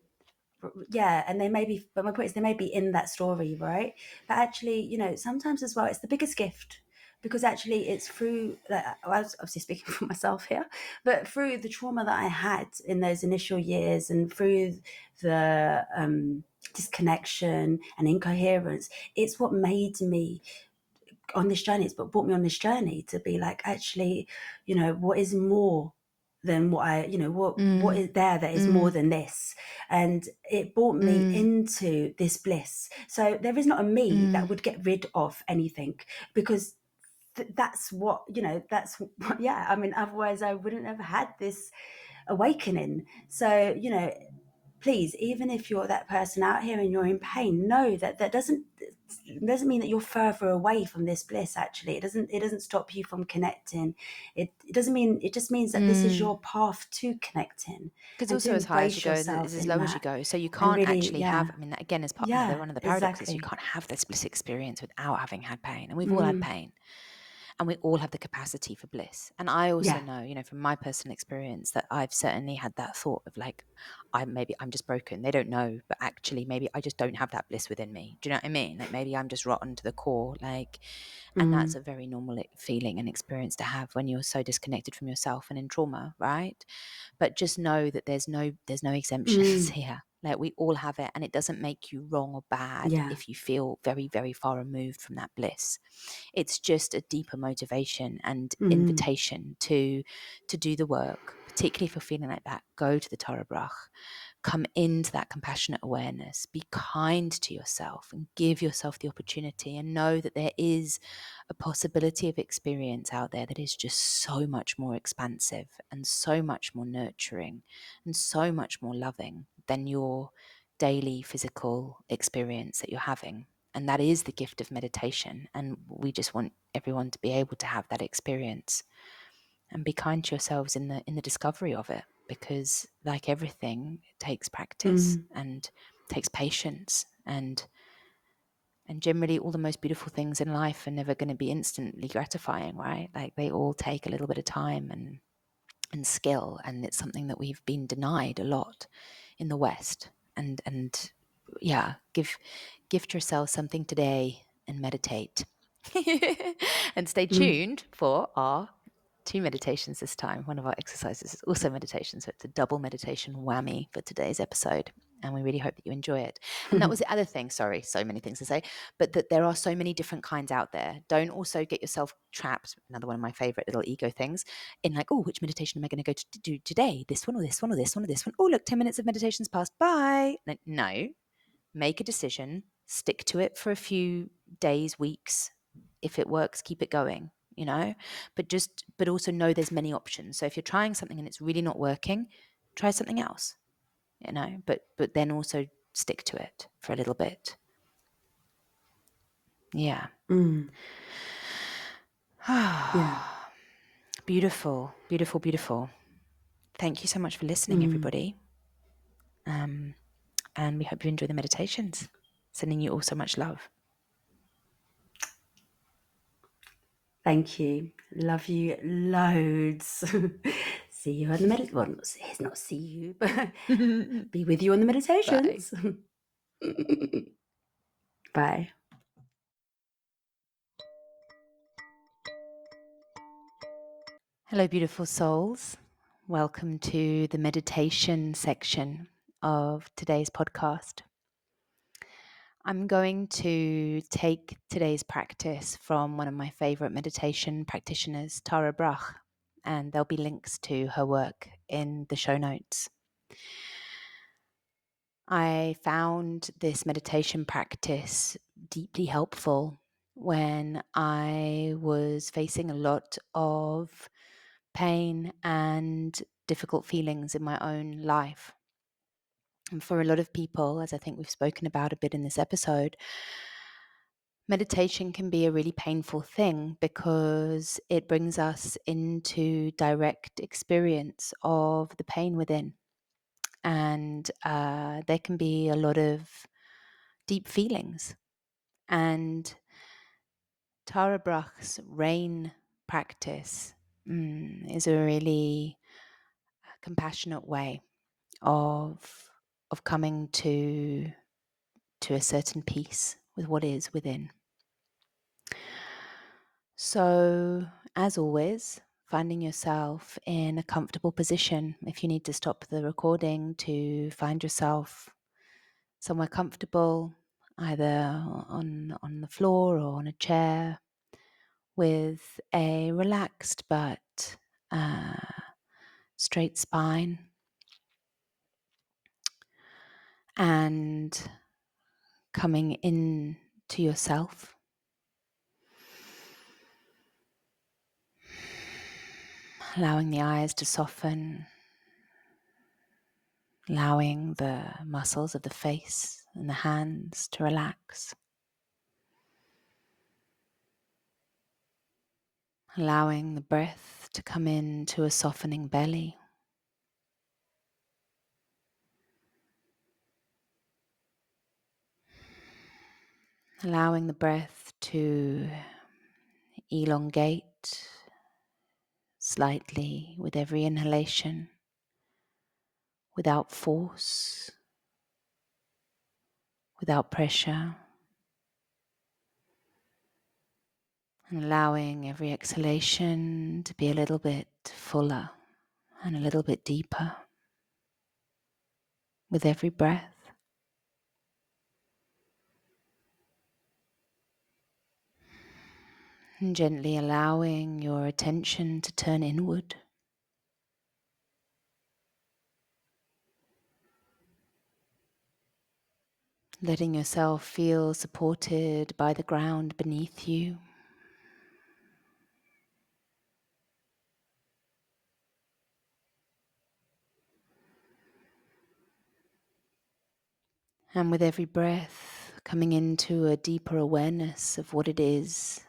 and they may be, but my point is they may be in that story, right? But actually, sometimes as well, it's the biggest gift, because actually it's through, like, I was obviously speaking for myself here, but through the trauma that I had in those initial years, and through the disconnection and incoherence, it's what made me on this journey. It's what brought me on this journey to be like, actually, what is more than what I, what is there that is more than this? And it brought me into this bliss. So there is not a me that would get rid of anything, because that's what, yeah, I mean, otherwise I wouldn't have had this awakening. So, please, even if you're that person out here and you're in pain, know that doesn't mean that you're further away from this bliss. Actually, it doesn't stop you from connecting. It doesn't mean, it just means that this is your path to connecting, Because and to also as high as you embrace go, is yourself as in low as you that. go. So you And can't really, actually have, I mean, that again is part of one of the paradoxes. You exactly. can't have this bliss experience without having had pain. And we've all had pain. And we all have the capacity for bliss. And I also Yeah. know, from my personal experience, that I've certainly had that thought of like, maybe I'm just broken. They don't know, but actually maybe I just don't have that bliss within me. Do you know what I mean? Like maybe I'm just rotten to the core. And that's a very normal feeling and experience to have when you're so disconnected from yourself and in trauma, right? But just know that there's no exemptions here. Like we all have it, and it doesn't make you wrong or bad Yeah. if you feel very, very far removed from that bliss. It's just a deeper motivation and invitation to do the work, particularly if you're feeling like that. Go to the Tārā Brach. Come into that compassionate awareness. Be kind to yourself and give yourself the opportunity, and know that there is a possibility of experience out there that is just so much more expansive and so much more nurturing and so much more loving than your daily physical experience that you're having. And that is the gift of meditation. And we just want everyone to be able to have that experience, and be kind to yourselves in the discovery of it, because like everything, it takes practice and takes patience, and generally all the most beautiful things in life are never going to be instantly gratifying, right? Like they all take a little bit of time and skill, and it's something that we've been denied a lot in the West. And yeah, gift yourself something today and meditate. And stay tuned for our 2 meditations this time. One of our exercises is also meditation, so it's a double meditation whammy for today's episode, and we really hope that you enjoy it. And that was the other thing, sorry, so many things to say, but that there are so many different kinds out there. Don't also get yourself trapped, another one of my favorite little ego things, in like, oh, which meditation am I going to go to do today? This one or this one or this one or this one? Oh, look, 10 minutes of meditation's passed, bye. No, make a decision, stick to it for a few days, weeks. If it works, keep it going, but also know there's many options. So if you're trying something and it's really not working, try something else, but then also stick to it for a little bit. Yeah. Yeah. Beautiful, beautiful, beautiful. Thank you so much for listening, everybody. And we hope you enjoy the meditations. Sending you all so much love. Thank you. Love you loads. See you on the meditation. Well, not see you, but be with you on the meditations. Bye. Hello, beautiful souls. Welcome to the meditation section of today's podcast. I'm going to take today's practice from one of my favorite meditation practitioners, Tārā Brach, and there'll be links to her work in the show notes. I found this meditation practice deeply helpful when I was facing a lot of pain and difficult feelings in my own life. And for a lot of people, as I think we've spoken about a bit in this episode, meditation can be a really painful thing because it brings us into direct experience of the pain within. And there can be a lot of deep feelings. And Tārā Brach's rain practice is a really compassionate way of coming to a certain peace with what is within. So, as always, finding yourself in a comfortable position. If you need to stop the recording to find yourself somewhere comfortable, either on the floor or on a chair, with a relaxed but straight spine, and coming in to yourself. Allowing the eyes to soften, allowing the muscles of the face and the hands to relax, allowing the breath to come into a softening belly, allowing the breath to elongate slightly with every inhalation, without force, without pressure, and allowing every exhalation to be a little bit fuller and a little bit deeper with every breath. And gently allowing your attention to turn inward. Letting yourself feel supported by the ground beneath you. And with every breath, coming into a deeper awareness of what it is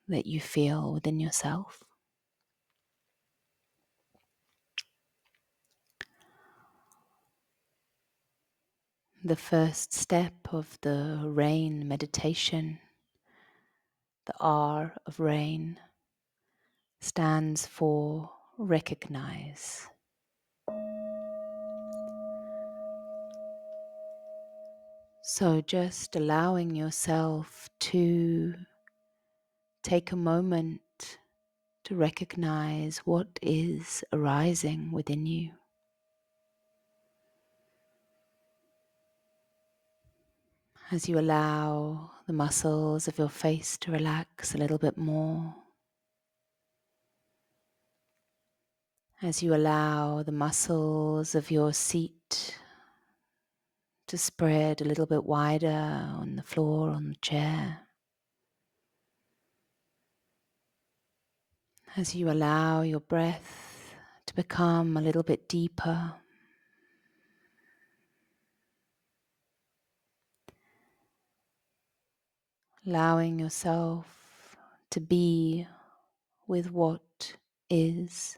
that you feel within yourself. The first step of the rain meditation, the R of rain, stands for recognize. So just allowing yourself to take a moment to recognize what is arising within you. As you allow the muscles of your face to relax a little bit more, as you allow the muscles of your seat to spread a little bit wider on the floor, on the chair, as you allow your breath to become a little bit deeper, allowing yourself to be with what is.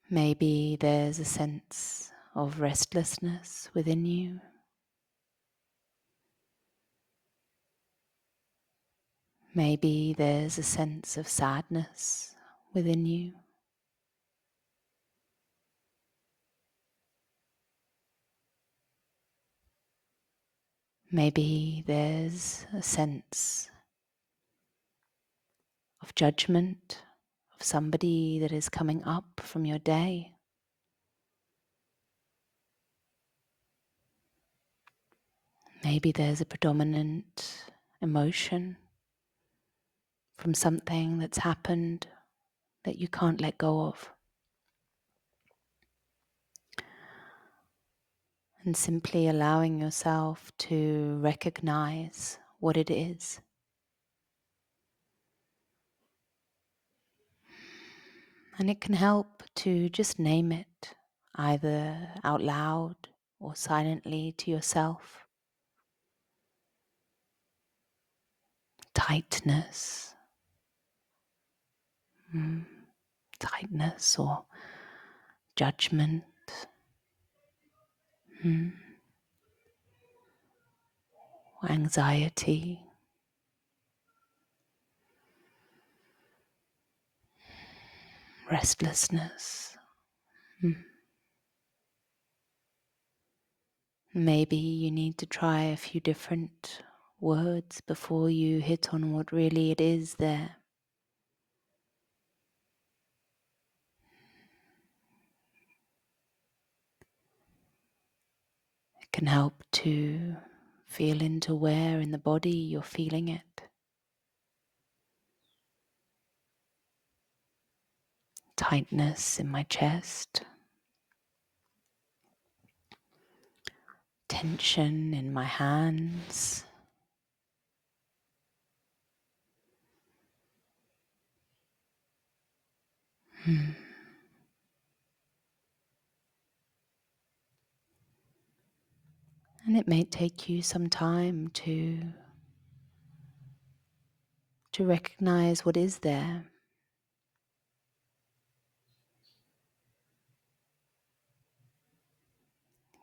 Maybe there's a sense of restlessness within you. Maybe there's a sense of sadness within you. Maybe there's a sense of judgment of somebody that is coming up from your day. Maybe there's a predominant emotion from something that's happened that you can't let go of. And simply allowing yourself to recognize what it is. And it can help to just name it, either out loud or silently to yourself. Tightness. Tightness or judgment. Or anxiety. Restlessness. Maybe you need to try a few different words before you hit on what really it is there. It can help to feel into where in the body you're feeling it. Tightness in my chest. Tension in my hands. And it may take you some time to recognize what is there.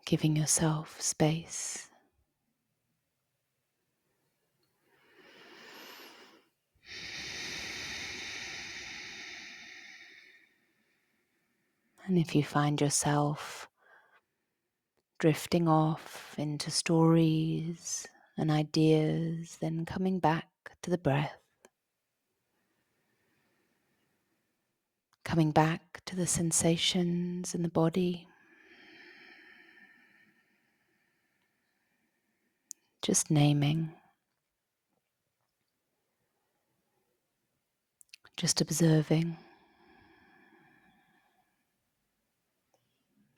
Giving yourself space. And if you find yourself drifting off into stories and ideas, then coming back to the breath. Coming back to the sensations in the body. Just naming. Just observing.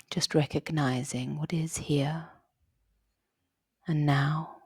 Just recognizing what is here and now.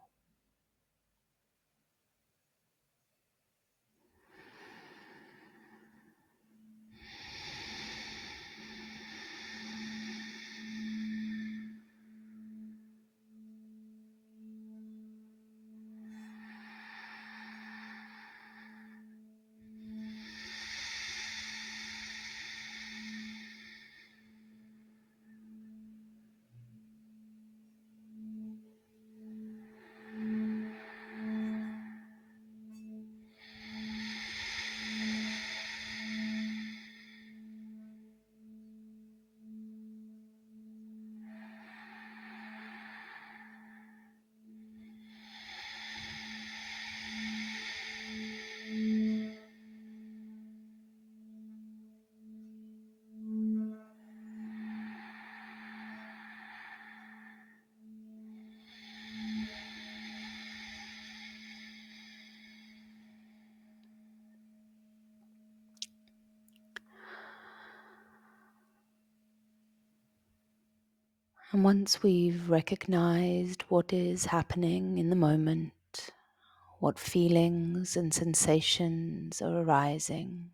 And once we've recognized what is happening in the moment, what feelings and sensations are arising,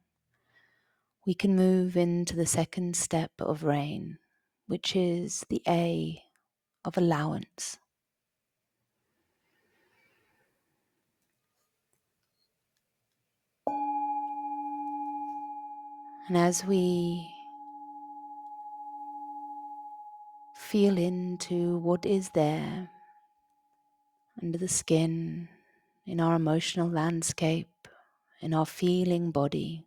we can move into the second step of RAIN, which is the A of allowance. And as we feel into what is there under the skin, in our emotional landscape, in our feeling body,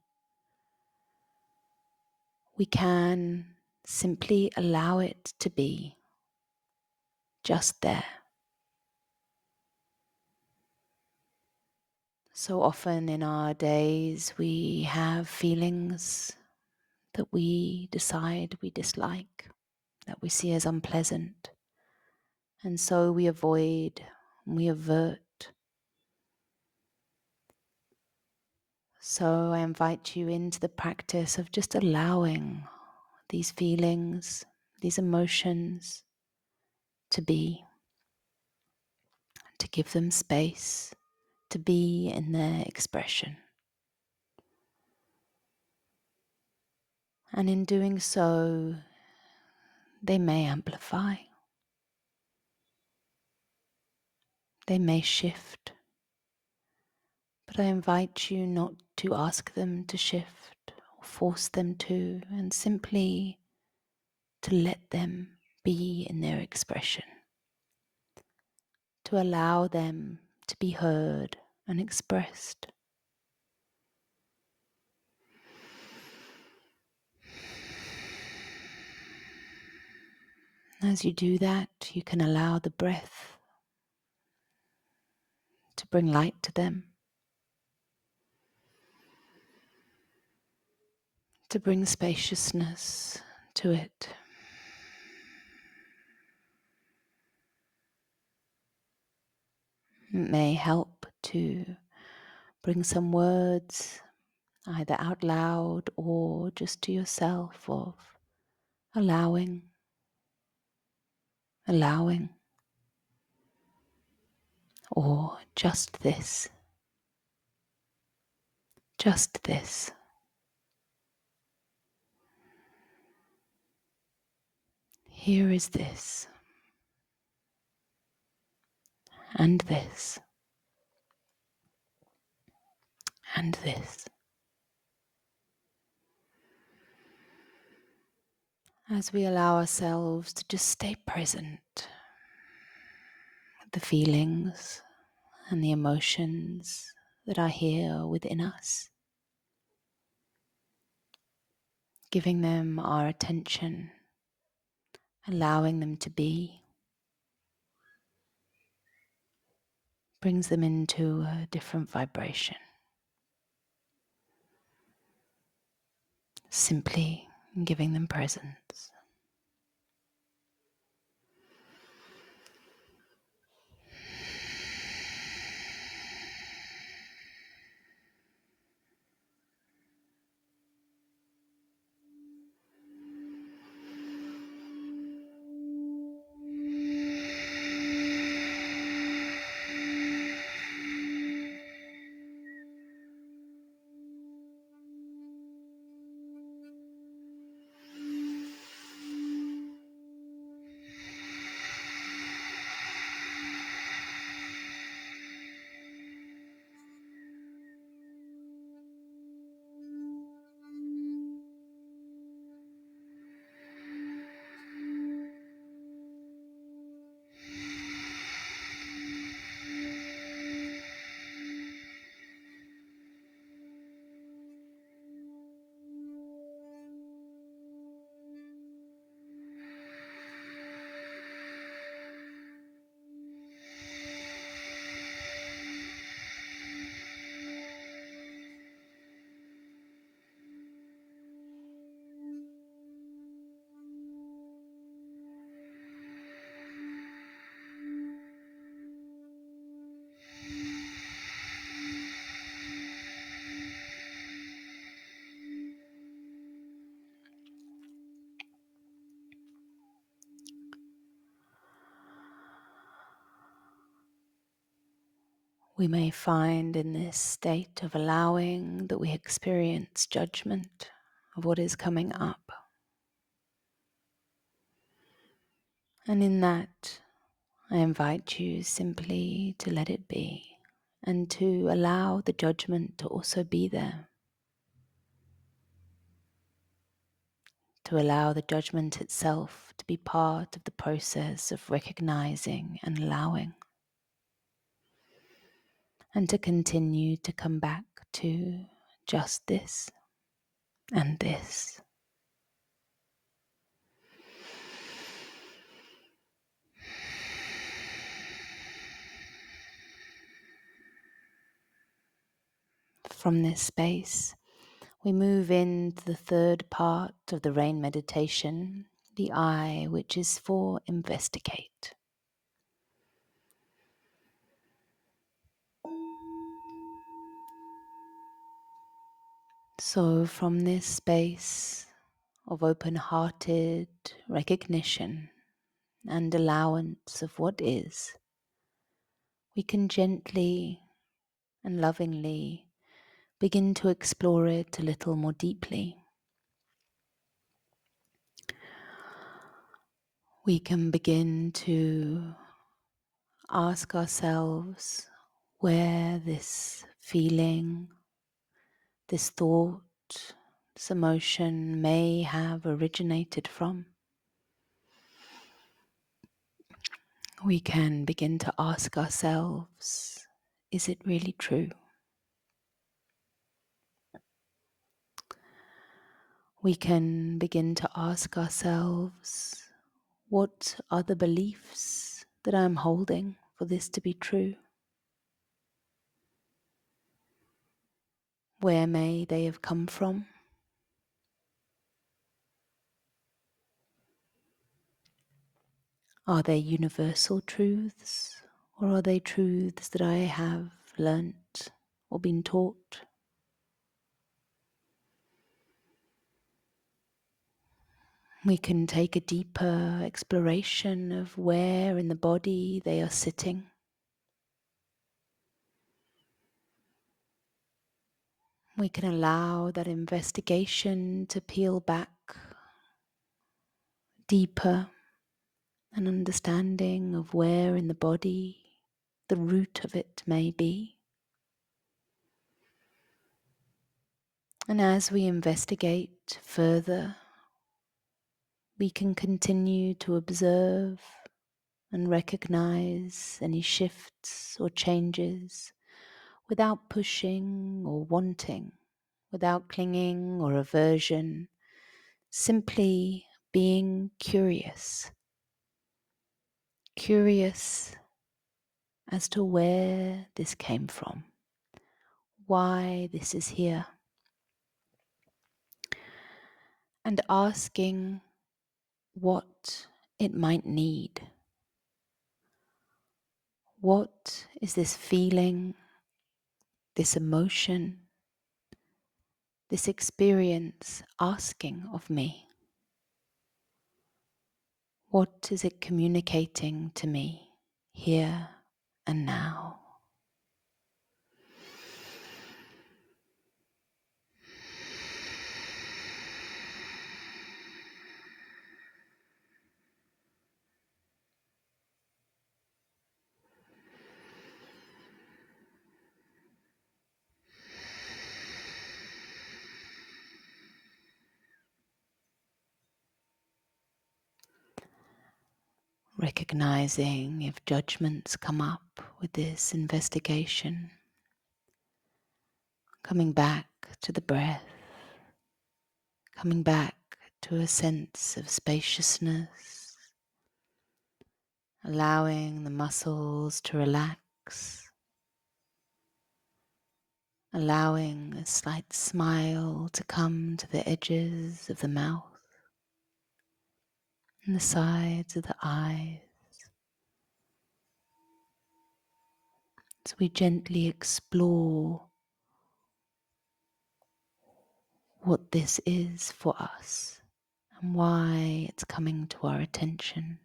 we can simply allow it to be just there. So often in our days we have feelings that we decide we dislike, that we see as unpleasant, and so we avoid, we avert. So I invite you into the practice of just allowing these feelings, these emotions to be, to give them space, to be in their expression. And in doing so, they may amplify, they may shift, but I invite you not to ask them to shift or force them to, and simply to let them be in their expression, to allow them to be heard and expressed. As you do that, you can allow the breath to bring light to them, to bring spaciousness to it. It may help to bring some words, either out loud or just to yourself, of allowing, or just this, just this. Here is this, and this, and this. As we allow ourselves to just stay present with the feelings and the emotions that are here within us, giving them our attention, allowing them to be, brings them into a different vibration. Simply giving them presence. We may find in this state of allowing that we experience judgment of what is coming up. And in that, I invite you simply to let it be and to allow the judgment to also be there. to allow the judgment itself to be part of the process of recognizing and allowing, and to continue to come back to just this and this. From this space, we move into the third part of the rain meditation, the I, which is for investigate. So from this space of open-hearted recognition and allowance of what is, we can gently and lovingly begin to explore it a little more deeply. We can begin to ask ourselves where this feeling, this thought, this emotion may have originated from. We can begin to ask ourselves, is it really true? We can begin to ask ourselves, what are the beliefs that I'm holding for this to be true? Where may they have come from? Are they universal truths, or are they truths that I have learnt or been taught? We can take a deeper exploration of where in the body they are sitting. We can allow that investigation to peel back deeper, an understanding of where in the body the root of it may be. And as we investigate further, we can continue to observe and recognize any shifts or changes without pushing or wanting, without clinging or aversion, simply being curious. Curious as to where this came from, why this is here, and asking what it might need. What is this feeling, this emotion, this experience asking of me? What is it communicating to me here and now? Recognizing if judgments come up with this investigation, coming back to the breath, coming back to a sense of spaciousness, allowing the muscles to relax, allowing a slight smile to come to the edges of the mouth and the sides of the eyes, as we gently explore what this is for us and why it's coming to our attention.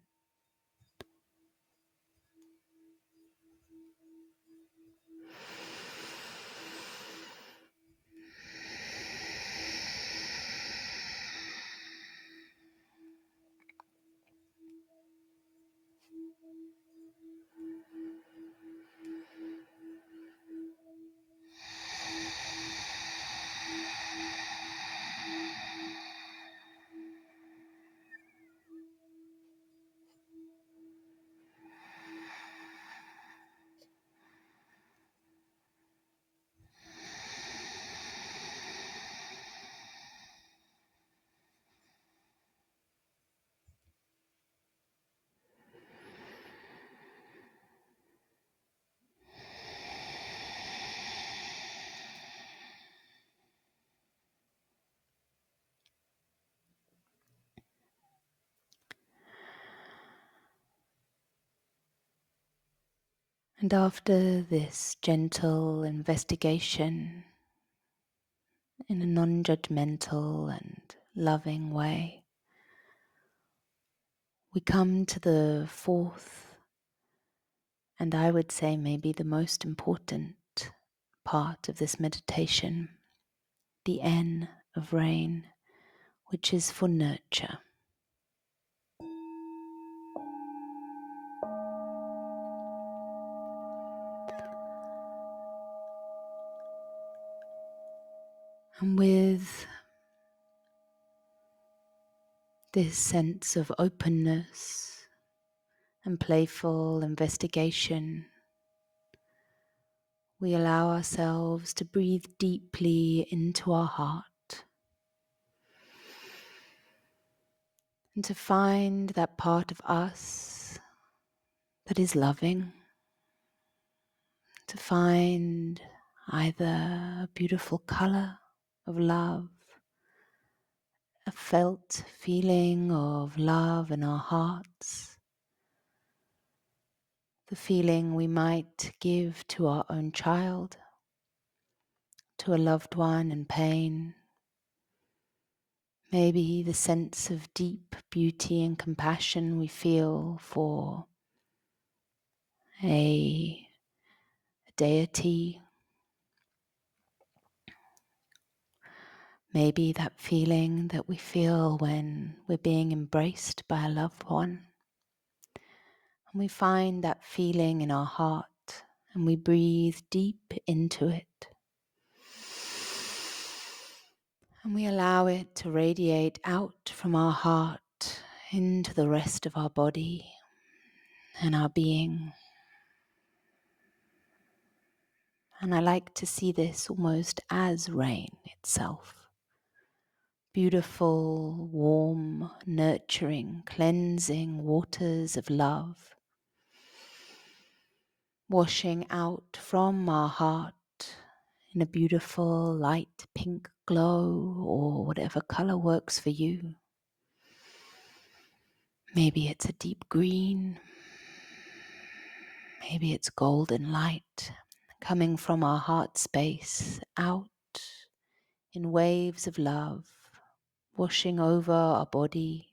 And after this gentle investigation in a non-judgmental and loving way, we come to the fourth, and I would say maybe the most important part of this meditation, the N of rain, which is for nurture. And with this sense of openness and playful investigation, we allow ourselves to breathe deeply into our heart and to find that part of us that is loving, to find either a beautiful color of love, a felt feeling of love in our hearts, the feeling we might give to our own child, to a loved one in pain, maybe the sense of deep beauty and compassion we feel for a deity, maybe that feeling that we feel when we're being embraced by a loved one. And we find that feeling in our heart and we breathe deep into it. And we allow it to radiate out from our heart into the rest of our body and our being. And I like to see this almost as rain itself. Beautiful, warm, nurturing, cleansing waters of love, washing out from our heart in a beautiful light pink glow or whatever color works for you. Maybe it's a deep green, maybe it's golden light coming from our heart space out in waves of love, washing over our body,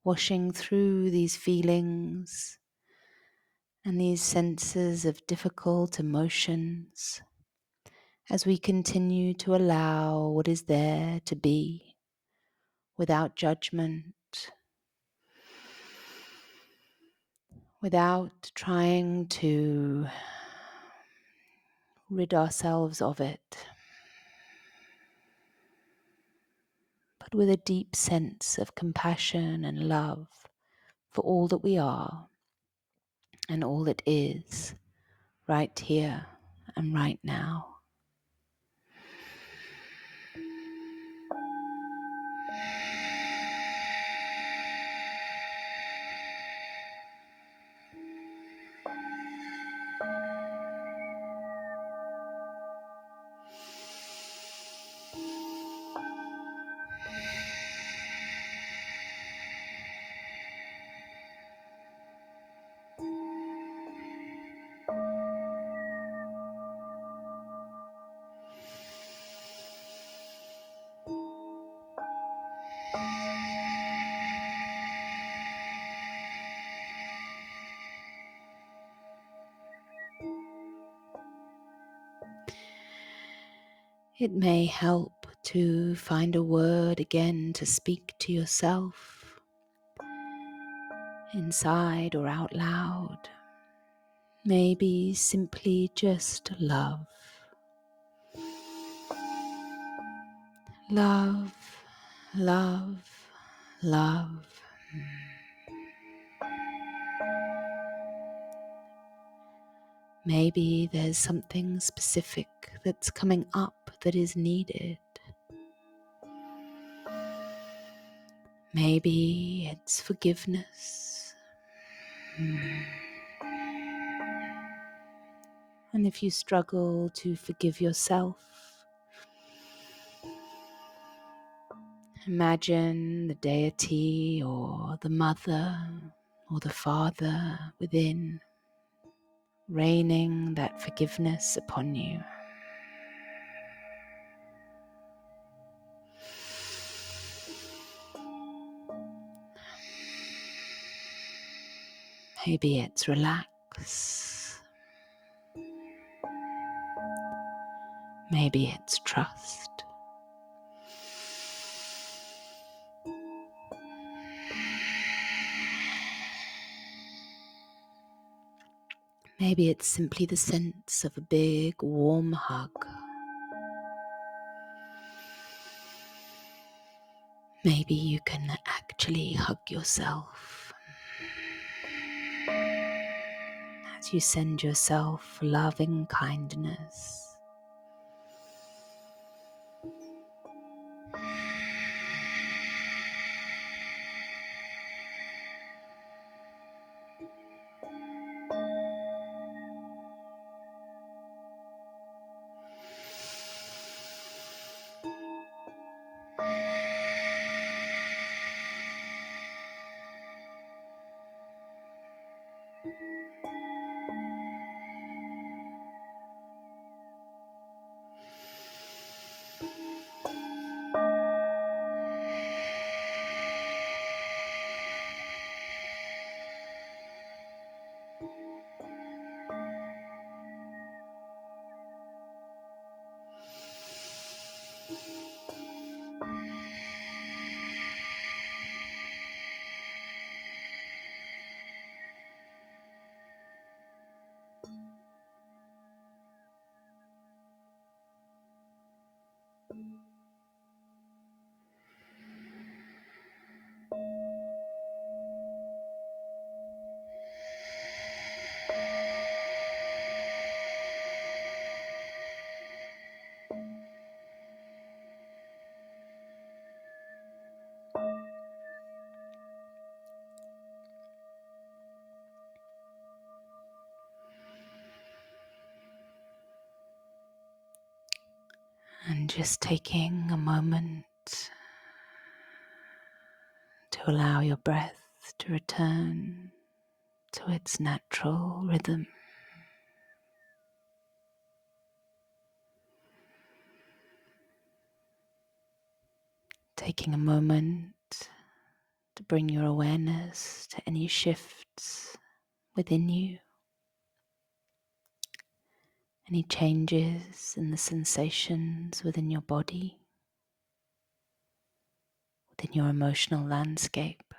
washing through these feelings and these senses of difficult emotions as we continue to allow what is there to be without judgment, without trying to rid ourselves of it, but with a deep sense of compassion and love for all that we are and all that is right here and right now. It may help to find a word again to speak to yourself, inside or out loud. Maybe simply just love. Love, love, love. Maybe there's something specific that's coming up that is needed. Maybe it's forgiveness. And if you struggle to forgive yourself, imagine the deity or the mother or the father within raining that forgiveness upon you. Maybe it's relax. Maybe it's trust. Maybe it's simply the sense of a big, warm hug. Maybe you can actually hug yourself as you send yourself loving kindness. And just taking a moment to allow your breath to return to its natural rhythm. Taking a moment to bring your awareness to any shifts within you, any changes in the sensations within your body, within your emotional landscape,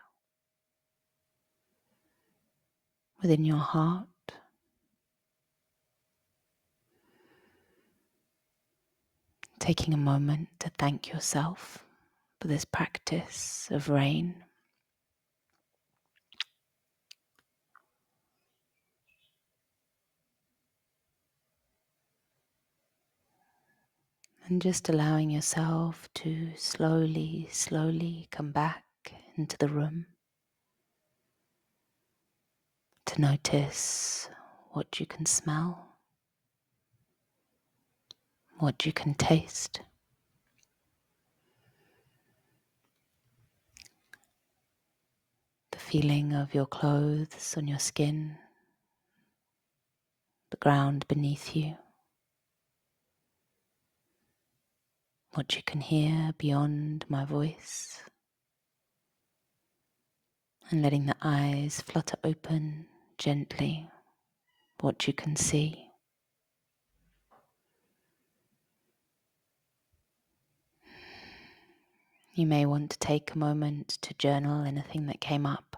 within your heart. Taking a moment to thank yourself for this practice of rain. And just allowing yourself to slowly come back into the room. To notice what you can smell, what you can taste. The feeling of your clothes on your skin, the ground beneath you. What you can hear beyond my voice. And letting the eyes flutter open gently, what you can see. You may want to take a moment to journal anything that came up.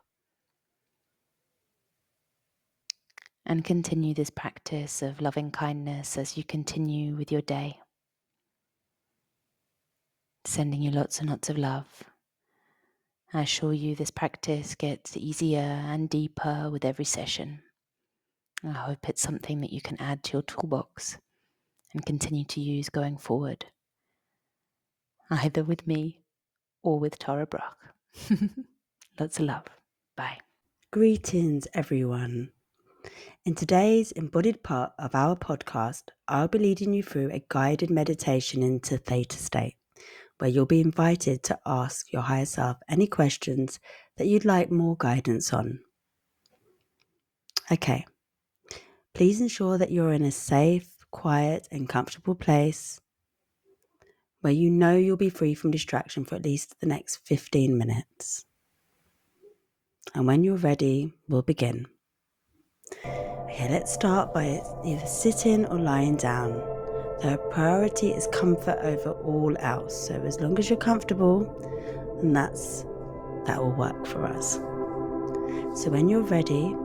And continue this practice of loving kindness as you continue with your day. Sending you lots and lots of love. I assure you this practice gets easier and deeper with every session. I hope it's something that you can add to your toolbox and continue to use going forward, either with me or with Tārā Brach. Lots of love. Bye. Greetings, everyone. In today's embodied part of our podcast, I'll be leading you through a guided meditation into theta state, where you'll be invited to ask your higher self any questions that you'd like more guidance on. Okay, Please ensure that you're in a safe, quiet, and comfortable place where you know you'll be free from distraction for at least the next 15 minutes. And when you're ready, we'll begin. Okay, let's start by either sitting or lying down. The priority is comfort over all else. So as long as you're comfortable, then that will work for us. So when you're ready,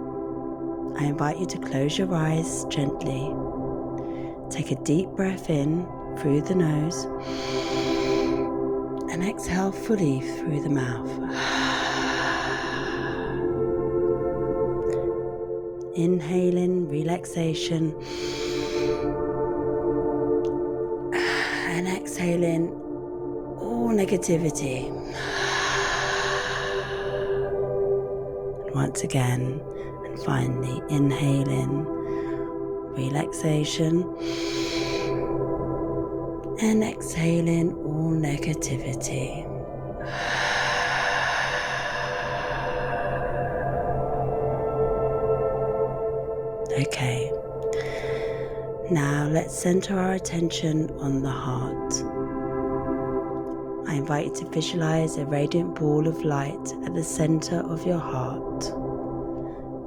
I invite you to close your eyes gently. Take a deep breath in through the nose and exhale fully through the mouth. Inhaling relaxation and exhaling all negativity. And once again, and finally inhaling relaxation and exhaling all negativity. Okay, now let's center our attention on the heart. I invite you to visualize a radiant ball of light at the center of your heart.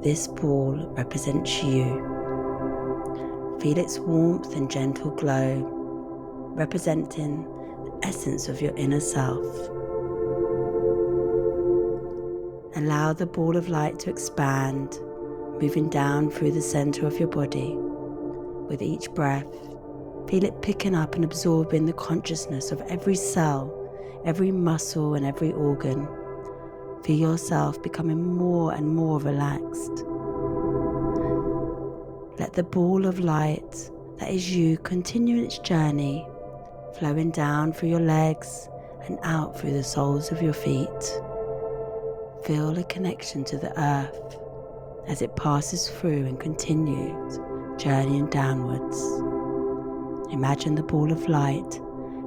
This ball represents you. Feel its warmth and gentle glow, representing the essence of your inner self. Allow the ball of light to expand, moving down through the center of your body. With each breath, feel it picking up and absorbing the consciousness of every cell, every muscle and every organ. Feel yourself becoming more and more relaxed. Let the ball of light that is you continue its journey, flowing down through your legs and out through the soles of your feet. Feel a connection to the earth as it passes through and continues journeying downwards. Imagine the ball of light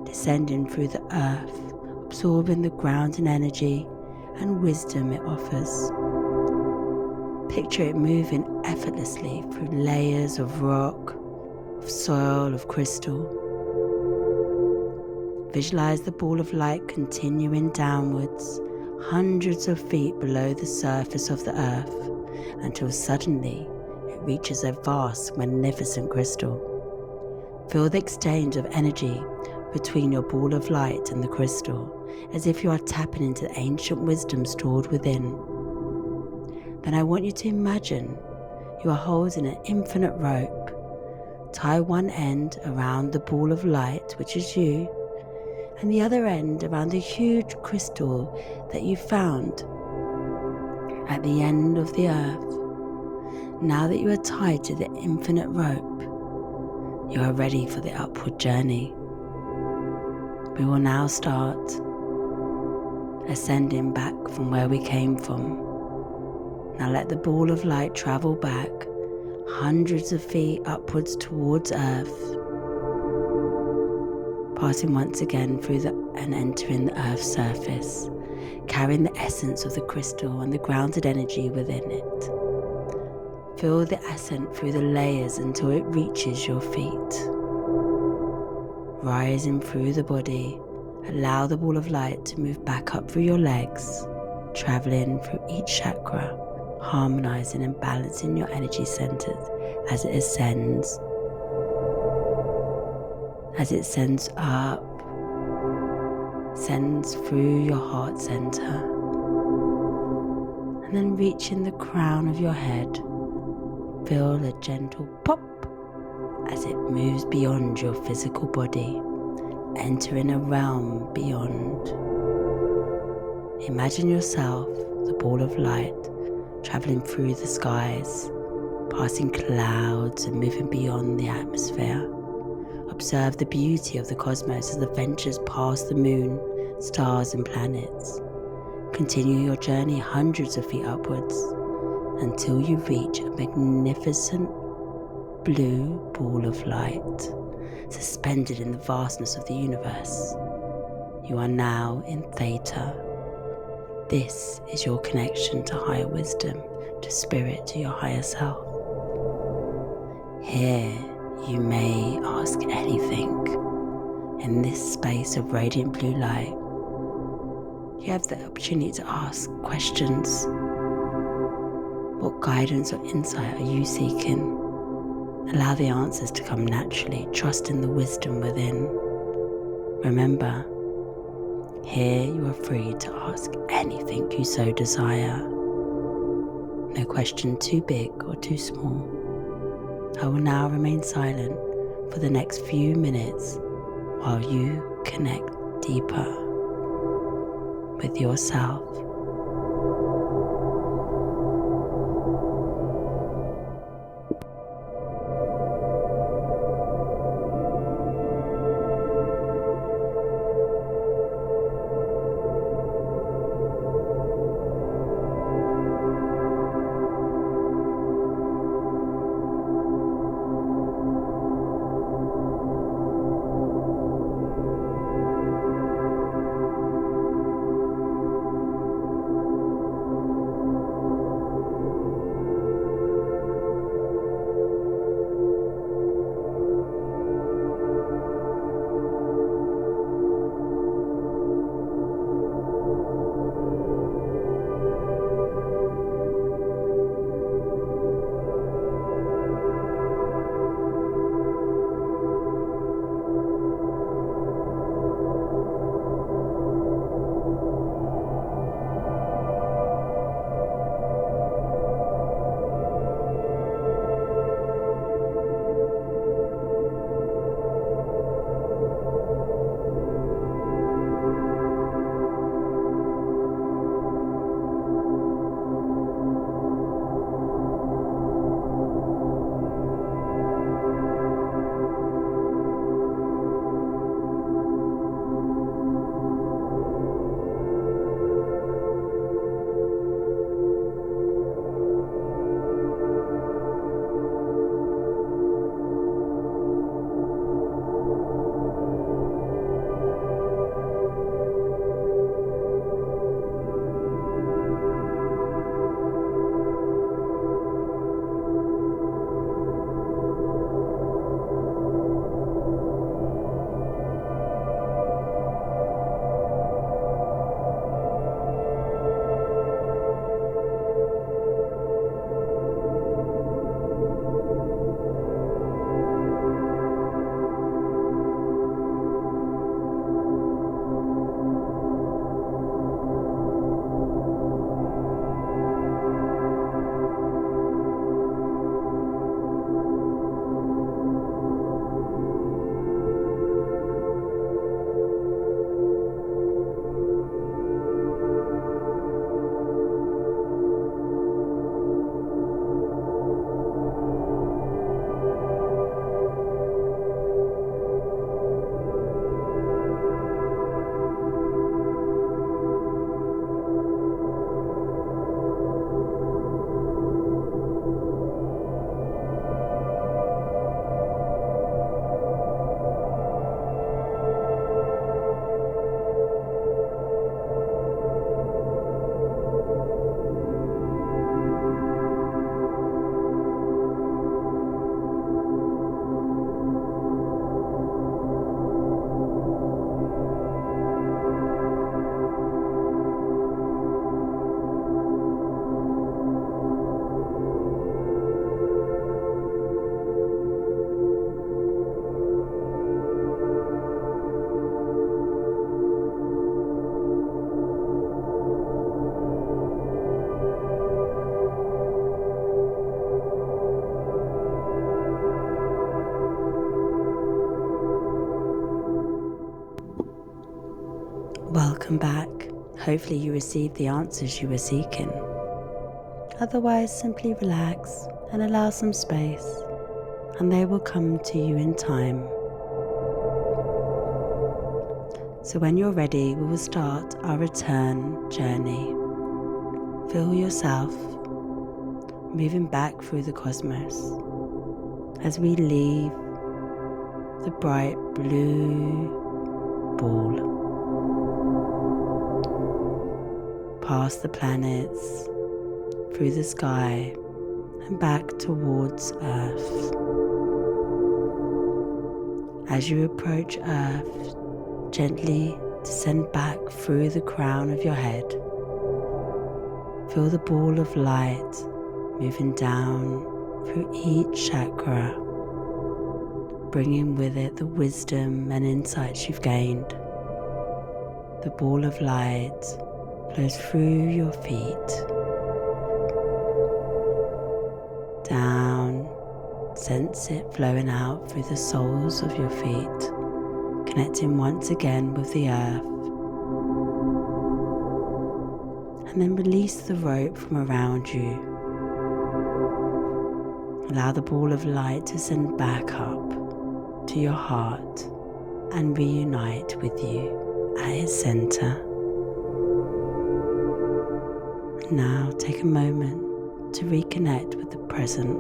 descending through the earth, absorbing the grounding energy and wisdom it offers. Picture it moving effortlessly through layers of rock, of soil, of crystal. Visualize the ball of light continuing downwards, hundreds of feet below the surface of the earth, until suddenly it reaches a vast, magnificent crystal. Feel the exchange of energy between your ball of light and the crystal, as if you are tapping into the ancient wisdom stored within. Then I want you to imagine you are holding an infinite rope. Tie one end around the ball of light, which is you, and the other end around the huge crystal that you found at the end of the earth. Now that you are tied to the infinite rope, you are ready for the upward journey. We will now start ascending back from where we came from. Now let the ball of light travel back hundreds of feet upwards towards Earth, passing once again through and entering the Earth's surface, carrying the essence of the crystal and the grounded energy within it. Feel the ascent through the layers until it reaches your feet. Rising through the body, allow the ball of light to move back up through your legs, traveling through each chakra, harmonizing and balancing your energy centers as it ascends. As it sends up, sends through your heart center, and then reaching the crown of your head, feel a gentle pop as it moves beyond your physical body, entering a realm beyond. Imagine yourself, the ball of light, traveling through the skies, passing clouds and moving beyond the atmosphere. Observe the beauty of the cosmos as it ventures past the moon, stars and planets. Continue your journey hundreds of feet upwards until you reach a magnificent blue ball of light, suspended in the vastness of the universe. You are now in theta. This is your connection to higher wisdom, to spirit, to your higher self. Here you may ask anything. In this space of radiant blue light, you have the opportunity to ask questions. What guidance or insight are you seeking? Allow the answers to come naturally. Trust in the wisdom within. Remember, here you are free to ask anything you so desire. No question too big or too small. I will now remain silent for the next few minutes while you connect deeper with yourself. Welcome back. Hopefully you received the answers you were seeking. Otherwise, simply relax and allow some space, and they will come to you in time. So when you're ready, we will start our return journey. Feel yourself moving back through the cosmos as we leave the bright blue ball, past the planets, through the sky, and back towards Earth. As you approach Earth, gently descend back through the crown of your head. Feel the ball of light moving down through each chakra, bringing with it the wisdom and insights you've gained. The ball of light flows through your feet, down, sense it flowing out through the soles of your feet, connecting once again with the earth. And then release the rope from around you. Allow the ball of light to send back up to your heart and reunite with you at its center. Now take a moment to reconnect with the present.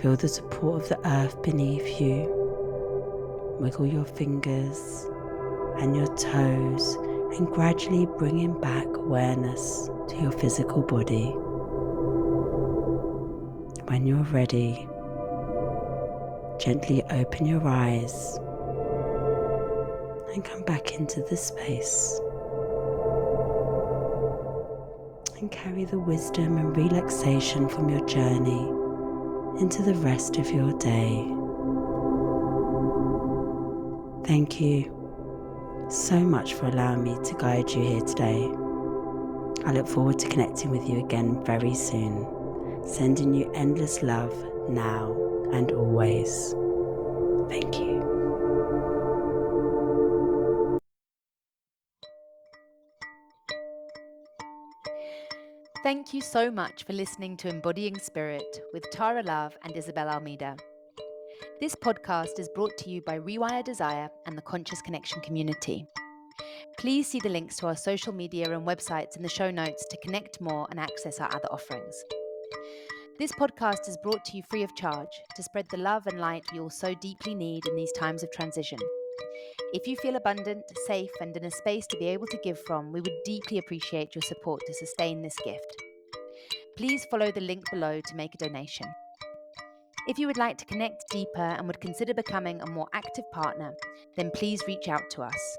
Feel the support of the earth beneath you. Wiggle your fingers and your toes and gradually bringing back awareness to your physical body. When you're ready, gently open your eyes and come back into the space. And carry the wisdom and relaxation from your journey into the rest of your day. Thank you so much for allowing me to guide you here today. I look forward to connecting with you again very soon, sending you endless love now and always. Thank you. Thank you so much for listening to Embodying Spirit with Tārā and Isabel Almeida. This podcast is brought to you by Rewire Desire and the Conscious Connection community. Please see the links to our social media and websites in the show notes to connect more and access our other offerings. This podcast is brought to you free of charge to spread the love and light we all so deeply need in these times of transition. If you feel abundant, safe, and in a space to be able to give from, we would deeply appreciate your support to sustain this gift. Please follow the link below to make a donation. If you would like to connect deeper and would consider becoming a more active partner, then please reach out to us.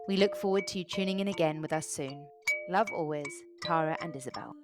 We look forward to you tuning in again with us soon. Love always, Tārā and Isabel.